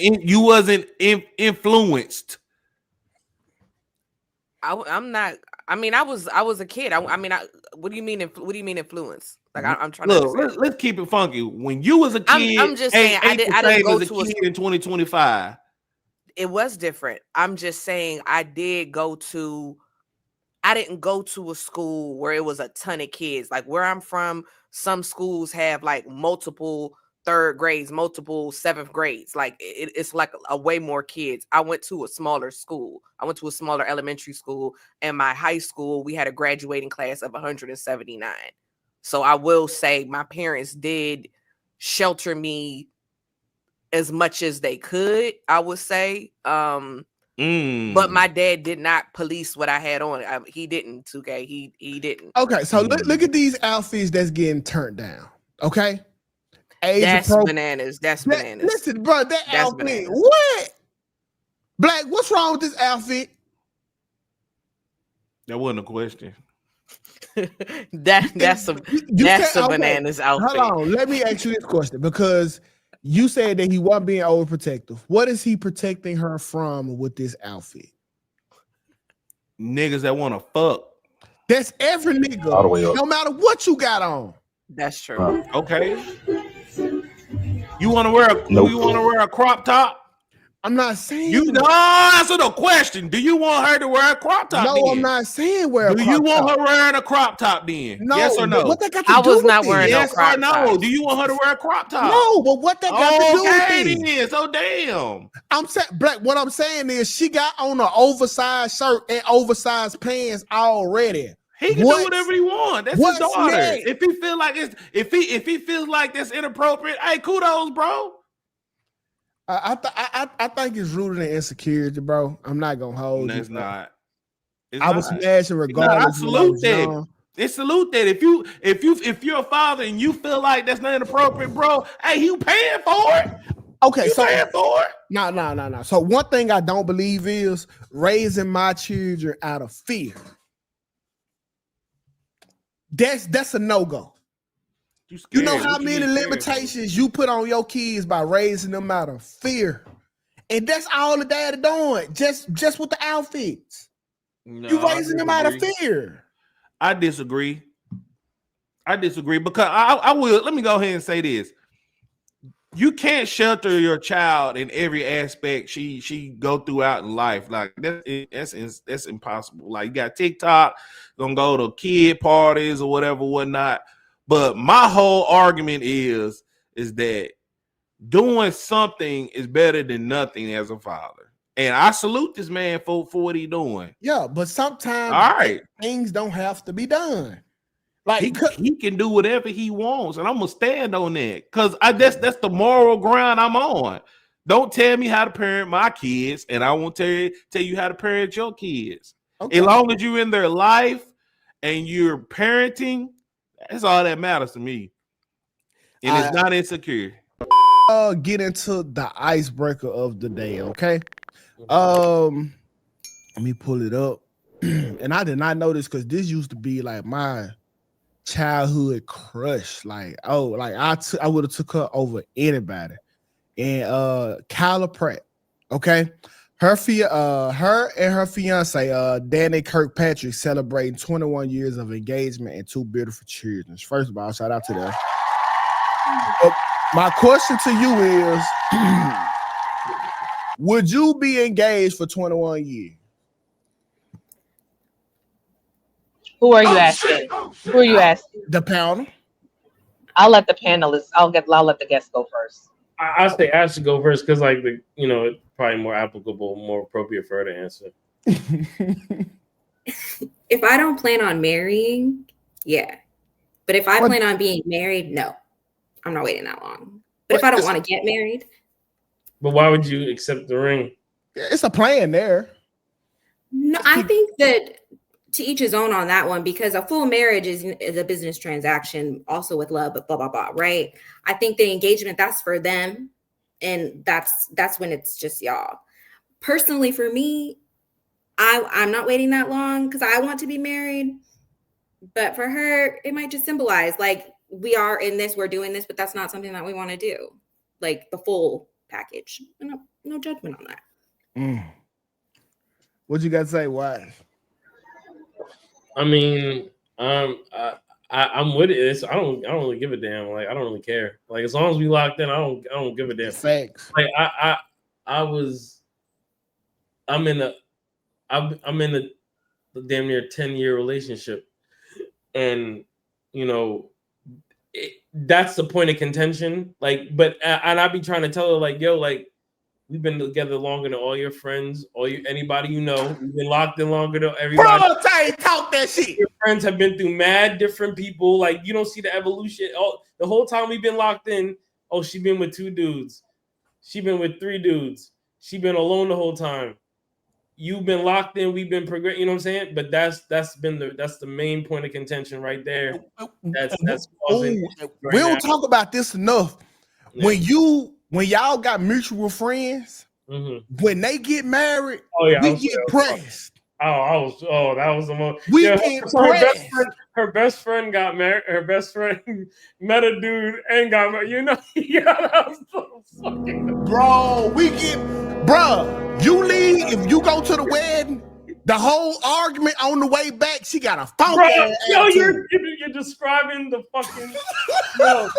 influenced. I'm not. I mean, I was a kid. What do you mean? What do you mean influence? Like I'm trying to look. Let's keep it funky. When you was a kid, I'm just saying I didn't go to a kid in 2025. It was different. I'm just saying I didn't go to a school where it was a ton of kids. Like where I'm from, some schools have like multiple third grades, multiple seventh grades. Like it's like a way more kids. I went to a smaller school. I went to a smaller elementary school, and my high school, we had a graduating class of 179. So I will say my parents did shelter me as much as they could, I would say. But my dad did not police what I had on. He didn't, Tukay. He didn't. Okay, so look at these outfits that's getting turned down. Okay. That's bananas. That's bananas. Listen, bro, that outfit. Bananas. What? Black, what's wrong with this outfit? That wasn't a question. that's a bananas outfit. Hold on, let me ask you this question, because you said that he wasn't being overprotective. What is he protecting her from with this outfit? Niggas that want to fuck. That's every nigga, All the way up. no matter what you got on. That's true. Okay. You want to wear a crop top? I'm not saying you. No, answer the question. Do you want her to wear a crop top? No, then? I'm not saying wear a crop top. Do you want her wearing a crop top then? No, yes or no? What that got to do with not it? wearing yes no crop or no? top. Do you want her to wear a crop top? No, but what that got to do with it? Then, so damn. I'm saying, Black. What I'm saying is, she got on an oversized shirt and oversized pants already. He can do whatever he wants. That's his daughter. Next? If he feel like it's if he feels like that's inappropriate, hey, kudos, bro. I think it's rooted in insecurity, bro. I'm not gonna hold No, you. it's not. I was smashing regardless. I salute that. It's salute that. If you're a father and you feel like that's not inappropriate, bro, hey, you paying for it. Okay, you paying for it. No. So one thing I don't believe is raising my children out of fear. That's a no-go. You know how many limitations you put on your kids by raising them out of fear, and that's all the daddy doing. Just with the outfits, you raising them out of fear. I disagree because I will. Let me go ahead and say this: you can't shelter your child in every aspect she go throughout in life. Like that's impossible. Like you got TikTok, gonna go to kid parties or whatever, whatnot. But my whole argument is that doing something is better than nothing as a father. And I salute this man for what he doing. Yeah, but sometimes all right, things don't have to be done. Like he can do whatever he wants, and I'm gonna stand on that because that's the moral ground I'm on. Don't tell me how to parent my kids, and I won't tell you how to parent your kids. Okay. As long as you're in their life and you're parenting, that's all that matters to me. And it's not insecure. Get into the icebreaker of the day, okay? Let me pull it up. And I did not know this because this used to be like my childhood crush. Like, I would have took her over anybody. And Kyla Pratt, okay? Her and her fiance, Danny Kirkpatrick, celebrating 21 years of engagement and 2 beautiful children. First of all, shout out to them. My question to you is, would you be engaged for 21 years? Who are you asking? Who are you asking? The panel. I'll let the panelists. I'll let the guests go first. I say Ash should go first because, like, it's probably more applicable, more appropriate for her to answer. If I don't plan on marrying, yeah. But if I plan on being married, no. I'm not waiting that long. But if I don't want to get married. But why would you accept the ring? It's a plan there. No, I think that to each his own on that one, because a full marriage is a business transaction, also with love, but blah, blah, blah, right? I think the engagement, that's for them. And that's when it's just y'all. Personally, for me, I'm not waiting that long because I want to be married. But for her, it might just symbolize, like, we are in this, we're doing this, but that's not something that we want to do. Like the full package. No judgment on that. What you got to say? Why? I mean, I'm with it. I don't really give a damn. Like, I don't really care. Like, as long as we locked in, I don't give a damn. Thanks. Like, I'm in a damn near 10-year relationship, and that's the point of contention. Like, but and I be trying to tell her like, yo, like we've been together longer than all your friends, anybody you know. We've been locked in longer than everybody. Bro, talk that shit. Your friends have been through mad different people. Like you don't see the evolution. Oh, the whole time we've been locked in. Oh, she been with 2 dudes. She been with 3 dudes. She been alone the whole time. You've been locked in. We've been progressing. You know what I'm saying? But that's the main point of contention right there. That's causing. We don't talk about this enough. Yeah. When y'all got mutual friends, when they get married, we get pressed. That was the most. We get pressed. Her best friend got married. Her best friend met a dude and got married. You know, that was so fucking. Bro, you leave if you go to the wedding. The whole argument on the way back, she got a phone call. Yo, you're describing the fucking. Yo,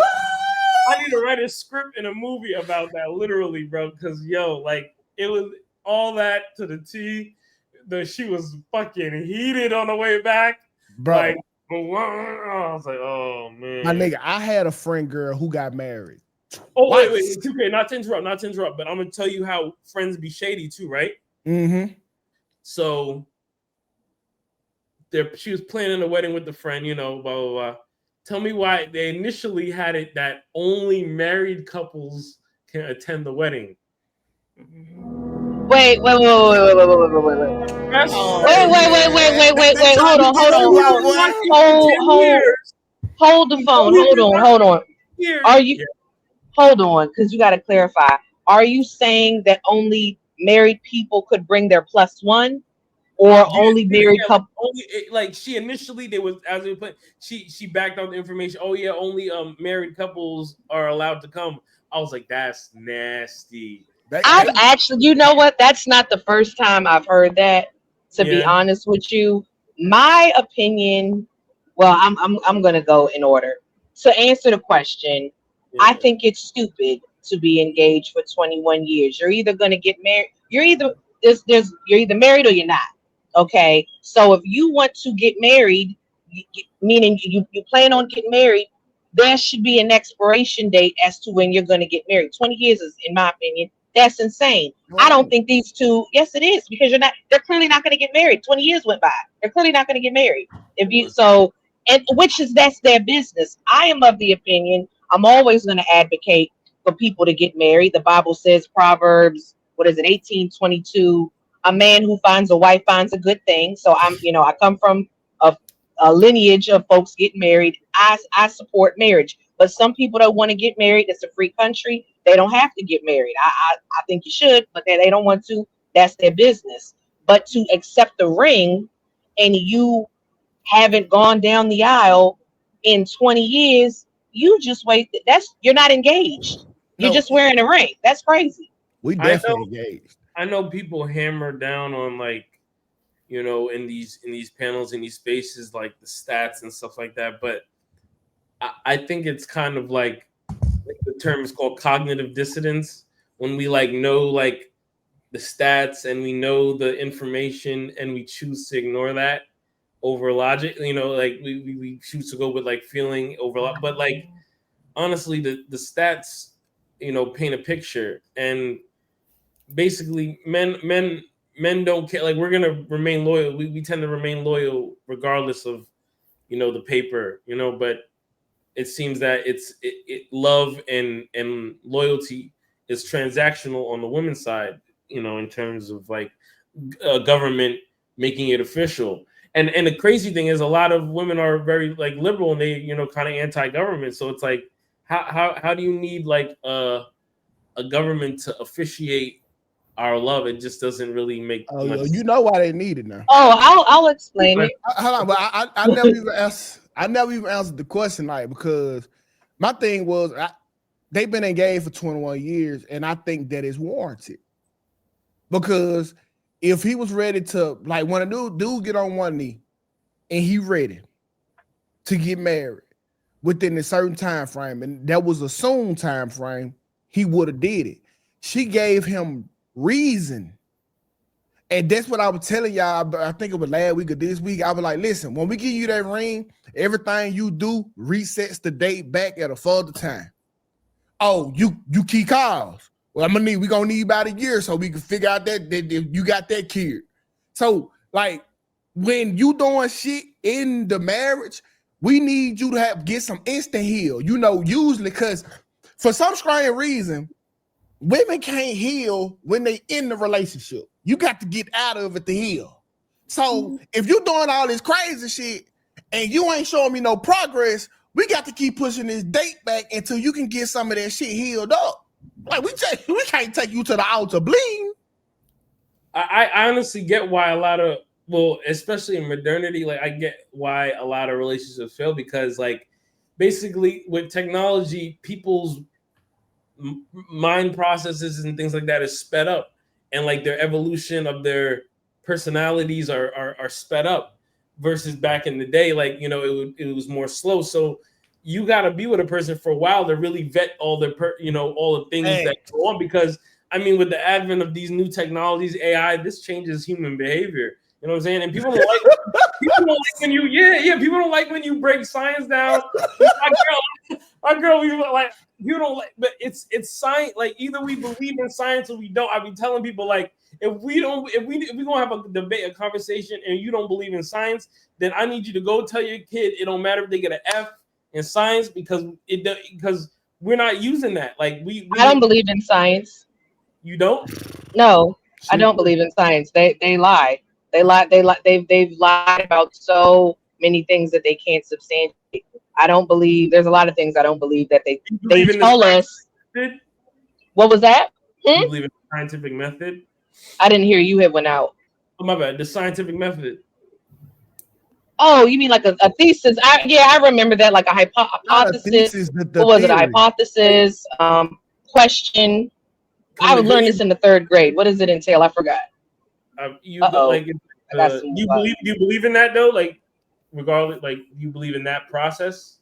I need to write a script and a movie about that, literally, bro. Because like it was all that to the T. She was fucking heated on the way back, bro. Like, I was like, oh man, my nigga. I had a friend girl who got married. Oh wait, Tukay, not to interrupt, but I'm gonna tell you how friends be shady too, right? Mm-hmm. So she was planning a wedding with the friend, blah blah blah. Tell me why they initially had it that only married couples can attend the wedding. Wait. Hold the phone. Hold on. Are you hold on, because you got to clarify. Are you saying that only married people could bring their +1, or only married couple? Like she initially, they was as they put. She backed out the information. Oh yeah, only married couples are allowed to come. I was like, that's nasty. I've actually, you know what? That's not the first time I've heard that. To be honest with you, my opinion. Well, I'm gonna go in order to answer the question. I think it's stupid to be engaged for 21 years. You're either gonna get married. You're either married or you're not. Okay, so if you want to get married, meaning you plan on getting married, there should be an expiration date as to when you're going to get married. 20 years is, in my opinion, that's insane. I don't think these two. Yes, it is, because they're clearly not going to get married. 20 years went by. They're clearly not going to get married. That's their business. I am of the opinion I'm always going to advocate for people to get married. The Bible says, Proverbs, 18:22, a man who finds a wife finds a good thing. So I come from a lineage of folks getting married. I support marriage, but some people don't want to get married. It's a free country. They don't have to get married. I think you should, but they don't want to. That's their business. But to accept the ring and you haven't gone down the aisle in 20 years, you just wasted. You're not engaged. You're just wearing a ring. That's crazy. We definitely engaged. I know people hammer down on in these panels, in these spaces, like the stats and stuff like that. But I think it's kind of like the term is called cognitive dissonance, when we know the stats and we know the information and we choose to ignore that over logic. We choose to go with feeling over, but honestly, the stats, paint a picture, and basically men don't care. We're gonna remain loyal. We tend to remain loyal regardless of the paper, but it seems that it love and loyalty is transactional on the women's side, in terms of government making it official. And the crazy thing is, a lot of women are very liberal, and they kind of anti-government. So it's how do you need a government to officiate our love? It just doesn't really make much sense. You know why they need it now. Oh, I'll explain it. Hold on, but I never even asked. I never even answered the question, because my thing was they've been engaged for 21 years, and I think that is warranted. Because if he was ready to, when a dude get on one knee and he ready to get married within a certain time frame, and that was a soon time frame, he would have did it. She gave him reason And that's what I was telling y'all. I think it was last week or this week. I was like, listen, when we give you that ring, everything you do resets the date back at a further time. Oh, you key calls. Well, we're gonna need about a year so we can figure out that you got that kid. So, like, when you doing shit in the marriage, we need you to get some instant heal. Usually because for some strange reason, women can't heal when they in the relationship. You got to get out of it to heal. So if you're doing all this crazy shit and you ain't showing me no progress, we got to keep pushing this date back until you can get some of that shit healed up. Like we can't take you to the altar bleeding. I honestly get why a lot of, well, especially in modernity, like I get why a lot of relationships fail, because like basically with technology, people's mind processes and things like that is sped up, and like their evolution of their personalities are sped up versus back in the day, like, you know, it was more slow. So you got to be with a person for a while to really vet all the all the things that go on, because I mean, with the advent of these new technologies, AI, this changes human behavior. You know what I'm saying? And people don't like when you people don't like when you break science down. My girl, we like, you don't like, but it's science. Like either we believe in science or we don't. I've been telling people, like, if we gonna have a debate, a conversation, and you don't believe in science, then I need you to go tell your kid it don't matter if they get an F in science, because we're not using that. Like I don't believe in science. You don't? No, I don't believe in science. They lie. They've lied about so many things that they can't substantiate. I don't believe, there's a lot of things I don't believe that they tell us. Method? What was that? You believe in the scientific method? I didn't hear you. It went out. Oh, my bad. The scientific method. Oh, you mean like a thesis? I remember that, like a hypothesis. What was it? A hypothesis, question. I would learn this in the 3rd grade. What does it entail? I forgot. You believe in that though? Like, regardless, like you believe in that process,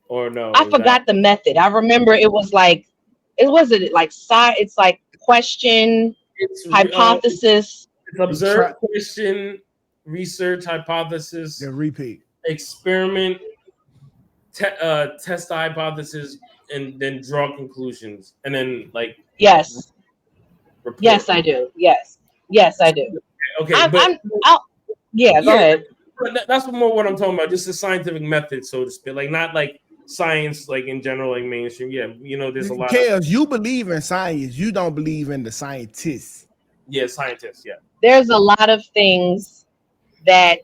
or no? I forgot the method. I remember it was like, it's like question, hypothesis. It's observe, question, research, hypothesis, then repeat, experiment, test the hypothesis, and then draw conclusions, and then like yes. Report. Yes, I do. Yes, I do. Okay, go ahead. That's more what I'm talking about. Just the scientific method, so to speak. Like not like science, like in general, like mainstream. Yeah, you know, there's a lot. You believe in science, you don't believe in the scientists. Yeah, scientists. Yeah. There's a lot of things that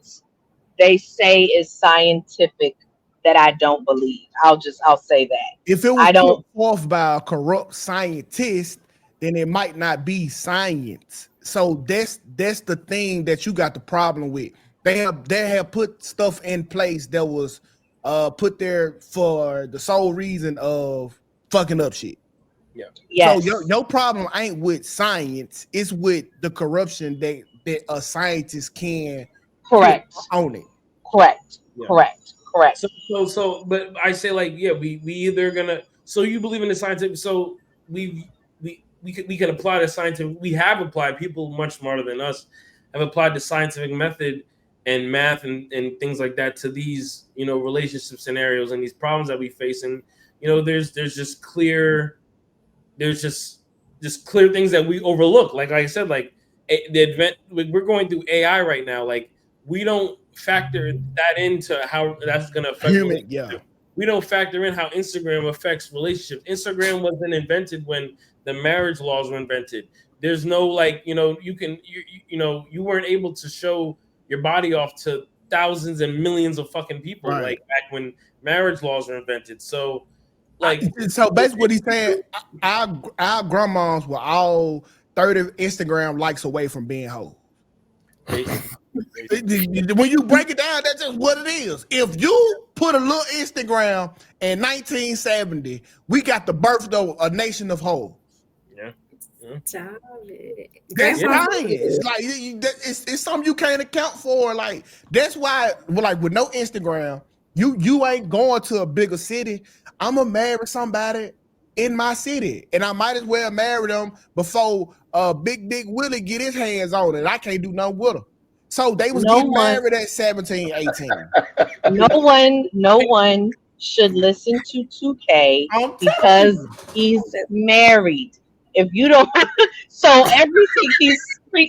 they say is scientific that I don't believe. I'll say that. If it was put forth by a corrupt scientist, then it might not be science. So that's the thing that you got the problem with. They have put stuff in place that was put there for the sole reason of fucking up shit. Yeah. Yes. So your problem ain't with science, it's with the corruption that a scientist can own it. Correct. Yeah. Correct. So but I say, like, yeah, we either gonna, so you believe in the scientific, so we can apply the scientific. We have applied, people much smarter than us have applied the scientific method and math and things like that to these, you know, relationship scenarios and these problems that we face. And, you know, there's just clear things that we overlook. Like I said, like we're going through AI right now. Like we don't factor that into how that's going to affect human. Yeah. We don't factor in how Instagram affects relationships. Instagram wasn't invented when the marriage laws were invented. There's no, like, you know, you weren't able to show your body off to thousands and millions of fucking people, right, like back when marriage laws were invented. So, like, so basically what he's saying, our grandmas were all 30 Instagram likes away from being hoes. When you break it down, that's just what it is. If you put a little Instagram in 1970, we got the birth of a nation of hoes. Yeah. That's science. Like it's something you can't account for. Like that's why, like with no Instagram, you ain't going to a bigger city. I'm gonna marry somebody in my city, and I might as well marry them before Big Dick Willie get his hands on it. I can't do nothing with her. So they was getting married at 17, 18. No one should listen to Tukay because he's married. If you don't, so everything he's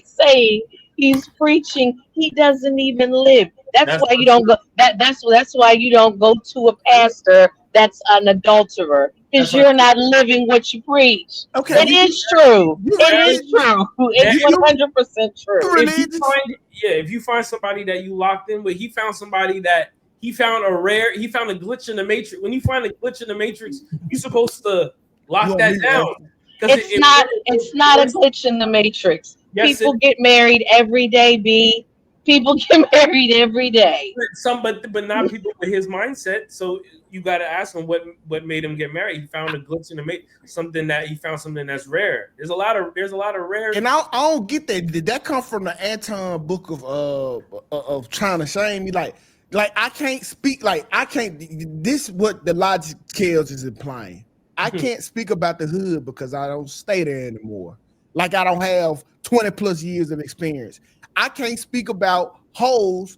saying, he's preaching. He doesn't even live. That's why you don't go. That's why you don't go to a pastor that's an adulterer, because you're not living what you preach. Okay, it is true. It is true. It's 100% true. If you find somebody that you locked in with, he found somebody that he found a glitch in the matrix. When you find a glitch in the matrix, you're supposed to lock that down. It's not a glitch in the matrix. Yes, people get married every day, B. People get married every day. But not people with his mindset. So you got to ask him what made him get married. He found a glitch in the matrix, something that's rare. There's a lot of rare. And I don't get that. Did that come from the Anton book of trying to shame me? Like I can't speak. This what the logic kills is implying. I can't speak about the hood because I don't stay there anymore. Like I don't have 20 plus years of experience. I can't speak about hoes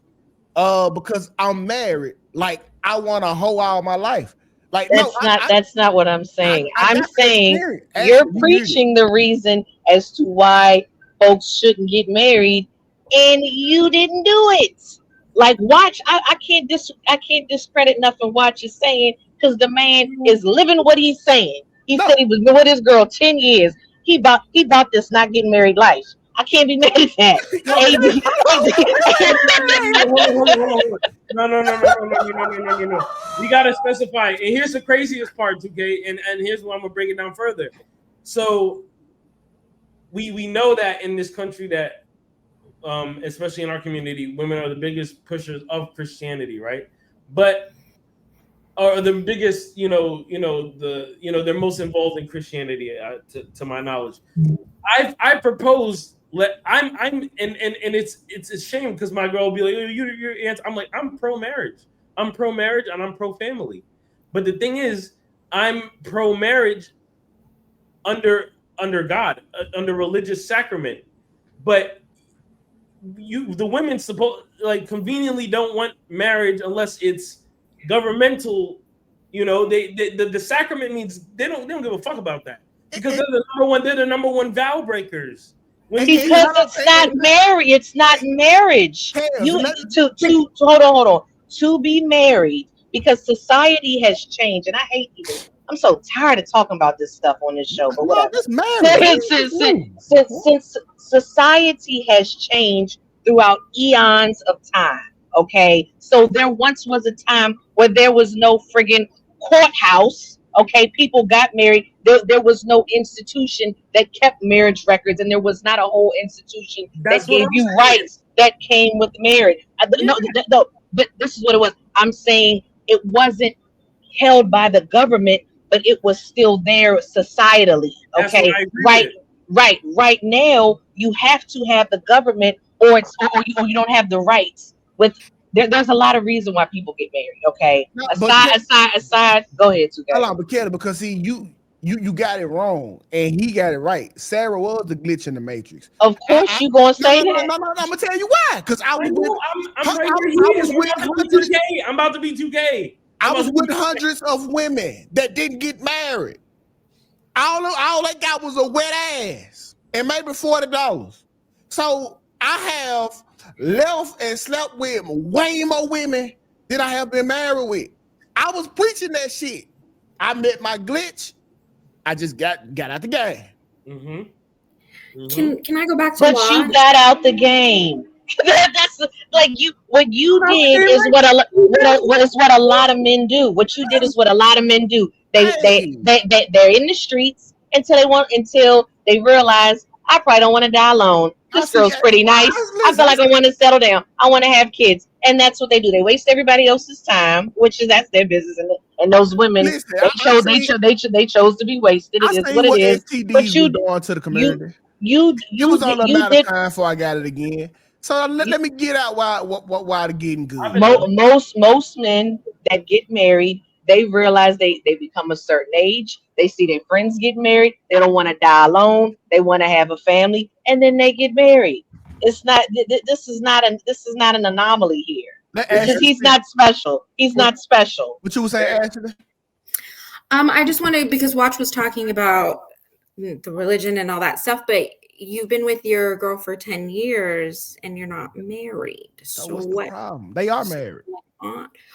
because I'm married. Like I want a hoe all my life. Like that's not what I'm saying. I'm saying you're preaching the reason as to why folks shouldn't get married, and you didn't do it. Like watch, I can't discredit nothing Watch is saying, because the man is living what he's saying. He said he was with his girl 10 years. He bought this not getting married life. I can't be mad at that. No. We gotta specify. And here's the craziest part, Tukay, and here's why I'm gonna break it down further. So we know that in this country that especially in our community, women are the biggest pushers of Christianity, right? But are the biggest, they're most involved in Christianity, to my knowledge. I propose. And it's a shame because my girl will be like, oh, you're anti. I'm like, I'm pro-marriage. I'm pro-marriage and I'm pro-family. But the thing is, I'm pro-marriage under God, under religious sacrament. But the women conveniently don't want marriage unless it's governmental. The sacrament means they don't give a fuck about that because they're the number one vow breakers. Because it's not marriage. It's not marriage. Hold on. To be married, because society has changed, and I hate people. I'm so tired of talking about this stuff on this show. But whatever. Since society has changed throughout eons of time. Okay, so there once was a time where there was no friggin' courthouse. Okay, people got married. There was no institution that kept marriage records, and there was not a whole institution that gave you rights that came with marriage. No, but this is what it was. I'm saying it wasn't held by the government, but it was still there societally. Okay, right now you have to have the government, or you don't have the rights. There's a lot of reason why people get married. Okay, aside. Go ahead, Tukay. Hold on, but Kelly, because see, you got it wrong and he got it right. Sarah was the glitch in the matrix. Of course, you gonna say that. No, I'm gonna tell you why. Because I'm about to be 2K. I was with hundreds of women that didn't get married. All they got was a wet ass and maybe $40. So I have left and slept with way more women than I have been married with. I was preaching that shit. I met my glitch. I just got out the game. Can I go back to? But you got out the game. That's like what you did is what a lot of men do. What you did is what a lot of men do. They're in the streets until they realize I probably don't want to die alone. This girl's pretty nice. I feel like I want to settle down. I want to have kids. And that's what they do. They waste everybody else's time, that's their business. And those women, they chose to be wasted. It is what it is. But you doing to the community. It was on a matter of time before I got it again. So let me get out why the getting good. Most men that get married, they realize they become a certain age. They see their friends get married. They don't want to die alone. They want to have a family, and then they get married. It's not. This is not an anomaly here. He's not special. He's not special. What you were saying, Ashley? I just wanted, because Watch was talking about the religion and all that stuff, but you've been with your girl for 10 years and you're not married. So what's the problem? They are married.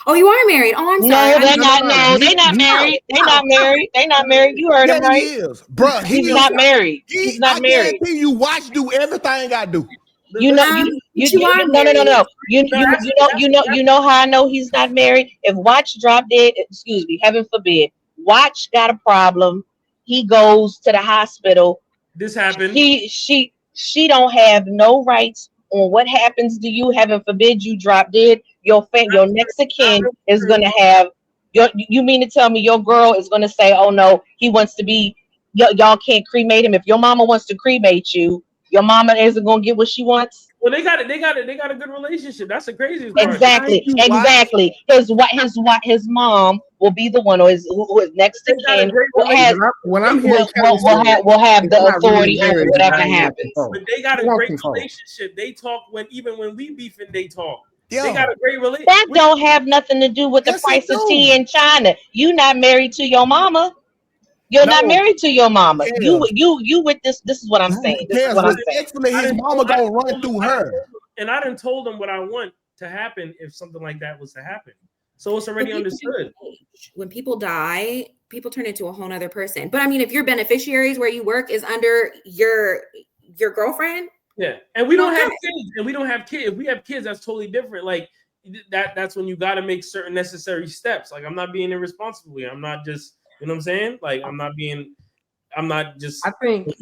Oh, you are married. Oh, I'm sorry. No, they're not. No, they're not married. They're not married. They're not married. You heard him right. He is, bro. He's not married. He's not married. I guarantee you watch do everything I do. You know, no. You know how I know he's not married? If Watch dropped dead, excuse me, heaven forbid, Watch got a problem. He goes to the hospital. This happened. She don't have no rights on what happens to you. Heaven forbid you drop dead. Your next of kin is gonna have. You mean to tell me your girl is gonna say, "Oh no, he wants to be." Y'all can't cremate him. If your mama wants to cremate you, your mama isn't gonna get what she wants. Well, they got a good relationship. That's the craziest part. Exactly. His mom will be the one who is next to kin. Will have the authority over whatever happens. But they got a great relationship. They talk even when we beefing, they talk. They got a great relationship. That don't have nothing to do with the price of tea in China. You not married to your mama. You're not married to your mama. Yeah. You with this. This is what I'm saying. This is what I'm saying. His mama gonna run through her. And I done told him what I want to happen if something like that was to happen. So it's already understood. When people die, people turn into a whole nother person. But I mean, if your beneficiaries where you work is under your girlfriend. Yeah, and we don't have kids, and we don't have kids. If we have kids, that's totally different. Like that's when you got to make certain necessary steps. Like I'm not being irresponsible. I'm not just, you know what I'm saying? Like I'm not just. I think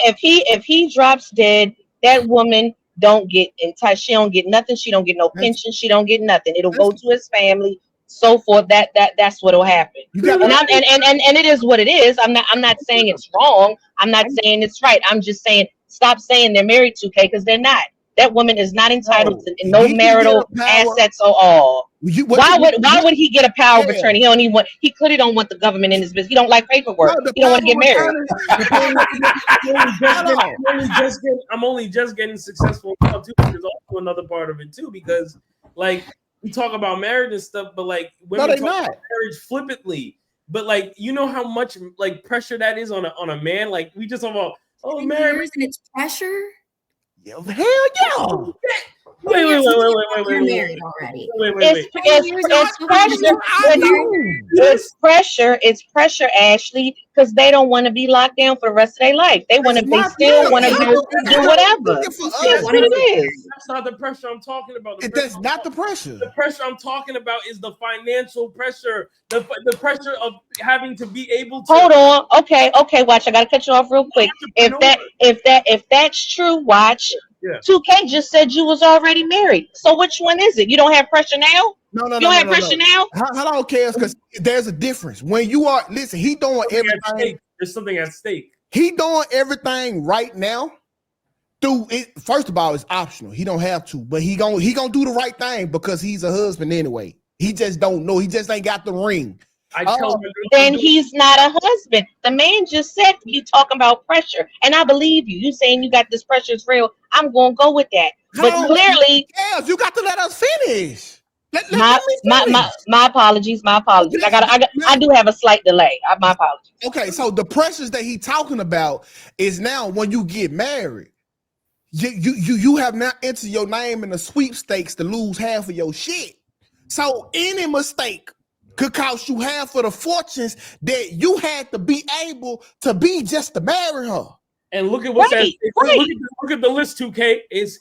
if he drops dead, that woman don't get in touch. She don't get nothing. She don't get no pension. She don't get nothing. It'll go to his family. So forth. That's what'll happen. And it is what it is. I'm not saying it's wrong. I'm not saying it's right. I'm just saying stop saying they're married to K, because they're not. That woman is not entitled to no marital assets or all. Why would he get a power of attorney? He clearly don't want the government in his business. He don't like paperwork. He don't want to get married. I'm only just getting successful now too. There's also another part of it too, because like we talk about marriage and stuff, but like women talk about marriage flippantly. But like, you know how much like pressure that is on a man. Like we just talk about marriage and it's pressure. Hell yeah. Wait. You're married already. It's pressure, Ashley, because they don't want to be locked down for the rest of their life. They still want to do whatever. That's what it is. That's not the pressure I'm talking about. That's not the pressure. The pressure I'm talking about is the financial pressure, the pressure of having to be able to. Hold on. Okay, watch. I gotta cut you off real quick. If that's true, watch. Yeah. 2K just said you was already married. So which one is it? You don't have pressure now? No. You don't have pressure now? I don't care, because there's a difference. When you are, listen, he doing everything. There's something at stake. He doing everything right now. Through it, first of all, it's optional. He don't have to, but he gonna do the right thing because he's a husband anyway. He just don't know. He just ain't got the ring. Then he's not a husband. The man just said you talking about pressure, and I believe you. You saying you got this pressure is real. I'm gonna go with that. But clearly, you got to let us finish. My apologies. I do have a slight delay. My apologies. Okay, so the pressures that he talking about is now when you get married. You have now entered your name in the sweepstakes to lose half of your shit. So any mistake could cost you half of the fortunes that you had to be able to be just to marry her. And look at what's at stake. Look at the list. 2K is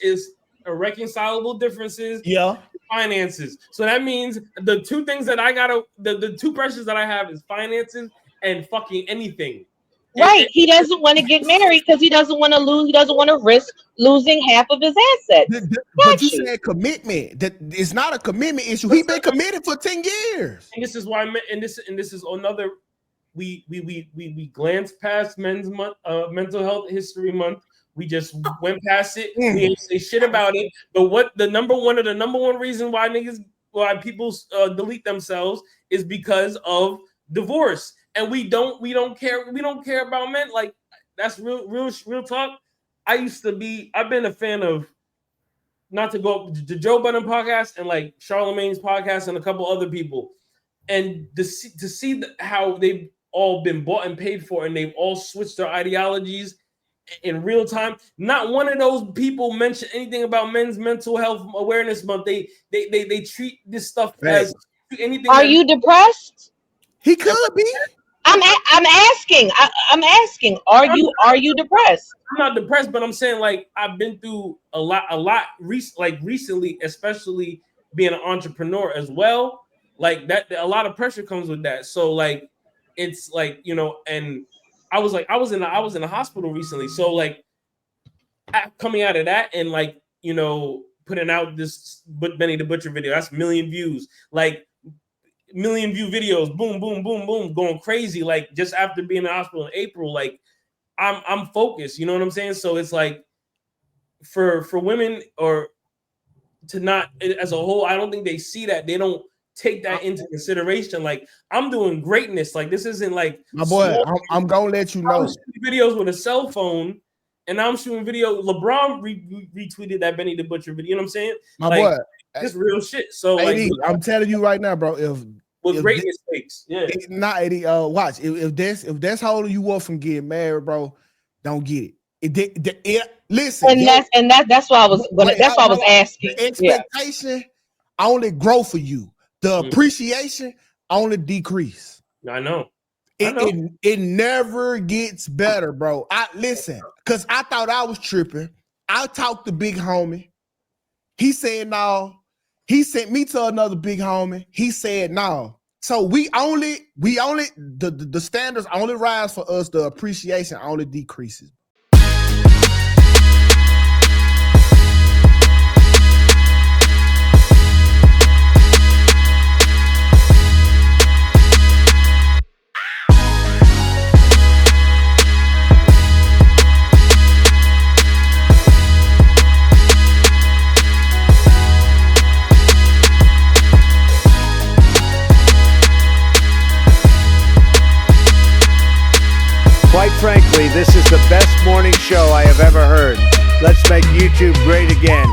irreconcilable differences. Yeah. Finances. So that means the two things that I gotta, the two pressures that I have is finances and fucking anything. Right. He doesn't want to get married because he doesn't want to lose. He doesn't want to risk losing half of his assets. But you said commitment. That it's not a commitment issue. He's been committed for 10 years. And this is why. And this is another. We glance past Men's Month, Mental Health History Month. We just went past it. We didn't say shit about it. But the number one reason why people delete themselves is because of divorce, and we don't care about men. Like, that's real talk. I've been a fan of, not to go up to Joe Budden podcast and like Charlemagne's podcast and a couple other people, and to see how they've all been bought and paid for, and they've all switched their ideologies in real time. Not one of those people mentioned anything about Men's Mental Health Awareness Month. They treat this stuff as anything. Are you depressed? He could be. I'm asking. I'm asking. Are you depressed? I'm not depressed, but I'm saying, like, I've been through a lot recently, especially being an entrepreneur as well. Like that, a lot of pressure comes with that. So like, it's like, you know, and I was in the hospital recently. So like, coming out of that and like, you know, putting out this Benny the Butcher video, that's 1 million views. Like, 1 million view videos, boom, boom, boom, boom, going crazy. Like, just after being in the hospital in April, like I'm focused, you know what I'm saying? So it's like for women, or to not, as a whole, I don't think they see that. They don't take that into consideration. Like, I'm doing greatness. Like, this isn't like, my boy, I'm gonna let you know. Videos with a cell phone, and I'm shooting video. LeBron retweeted that Benny the Butcher video. You know what I'm saying? My like, boy, it's real shit. So AD, like, I'm telling you right now, bro. If greatness takes, yeah. Not AD. Watch. If that's holding you up from getting married, bro, don't get it. Listen, and that's why I was asking. The expectation only grow for you. The appreciation only decrease. I know. It never gets better, bro. Listen, because I thought I was tripping. I talked to big homie. He said no. He sent me to another big homie. He said no. So the standards only rise for us. The appreciation only decreases. Quite frankly, this is the best morning show I have ever heard. Let's make YouTube great again.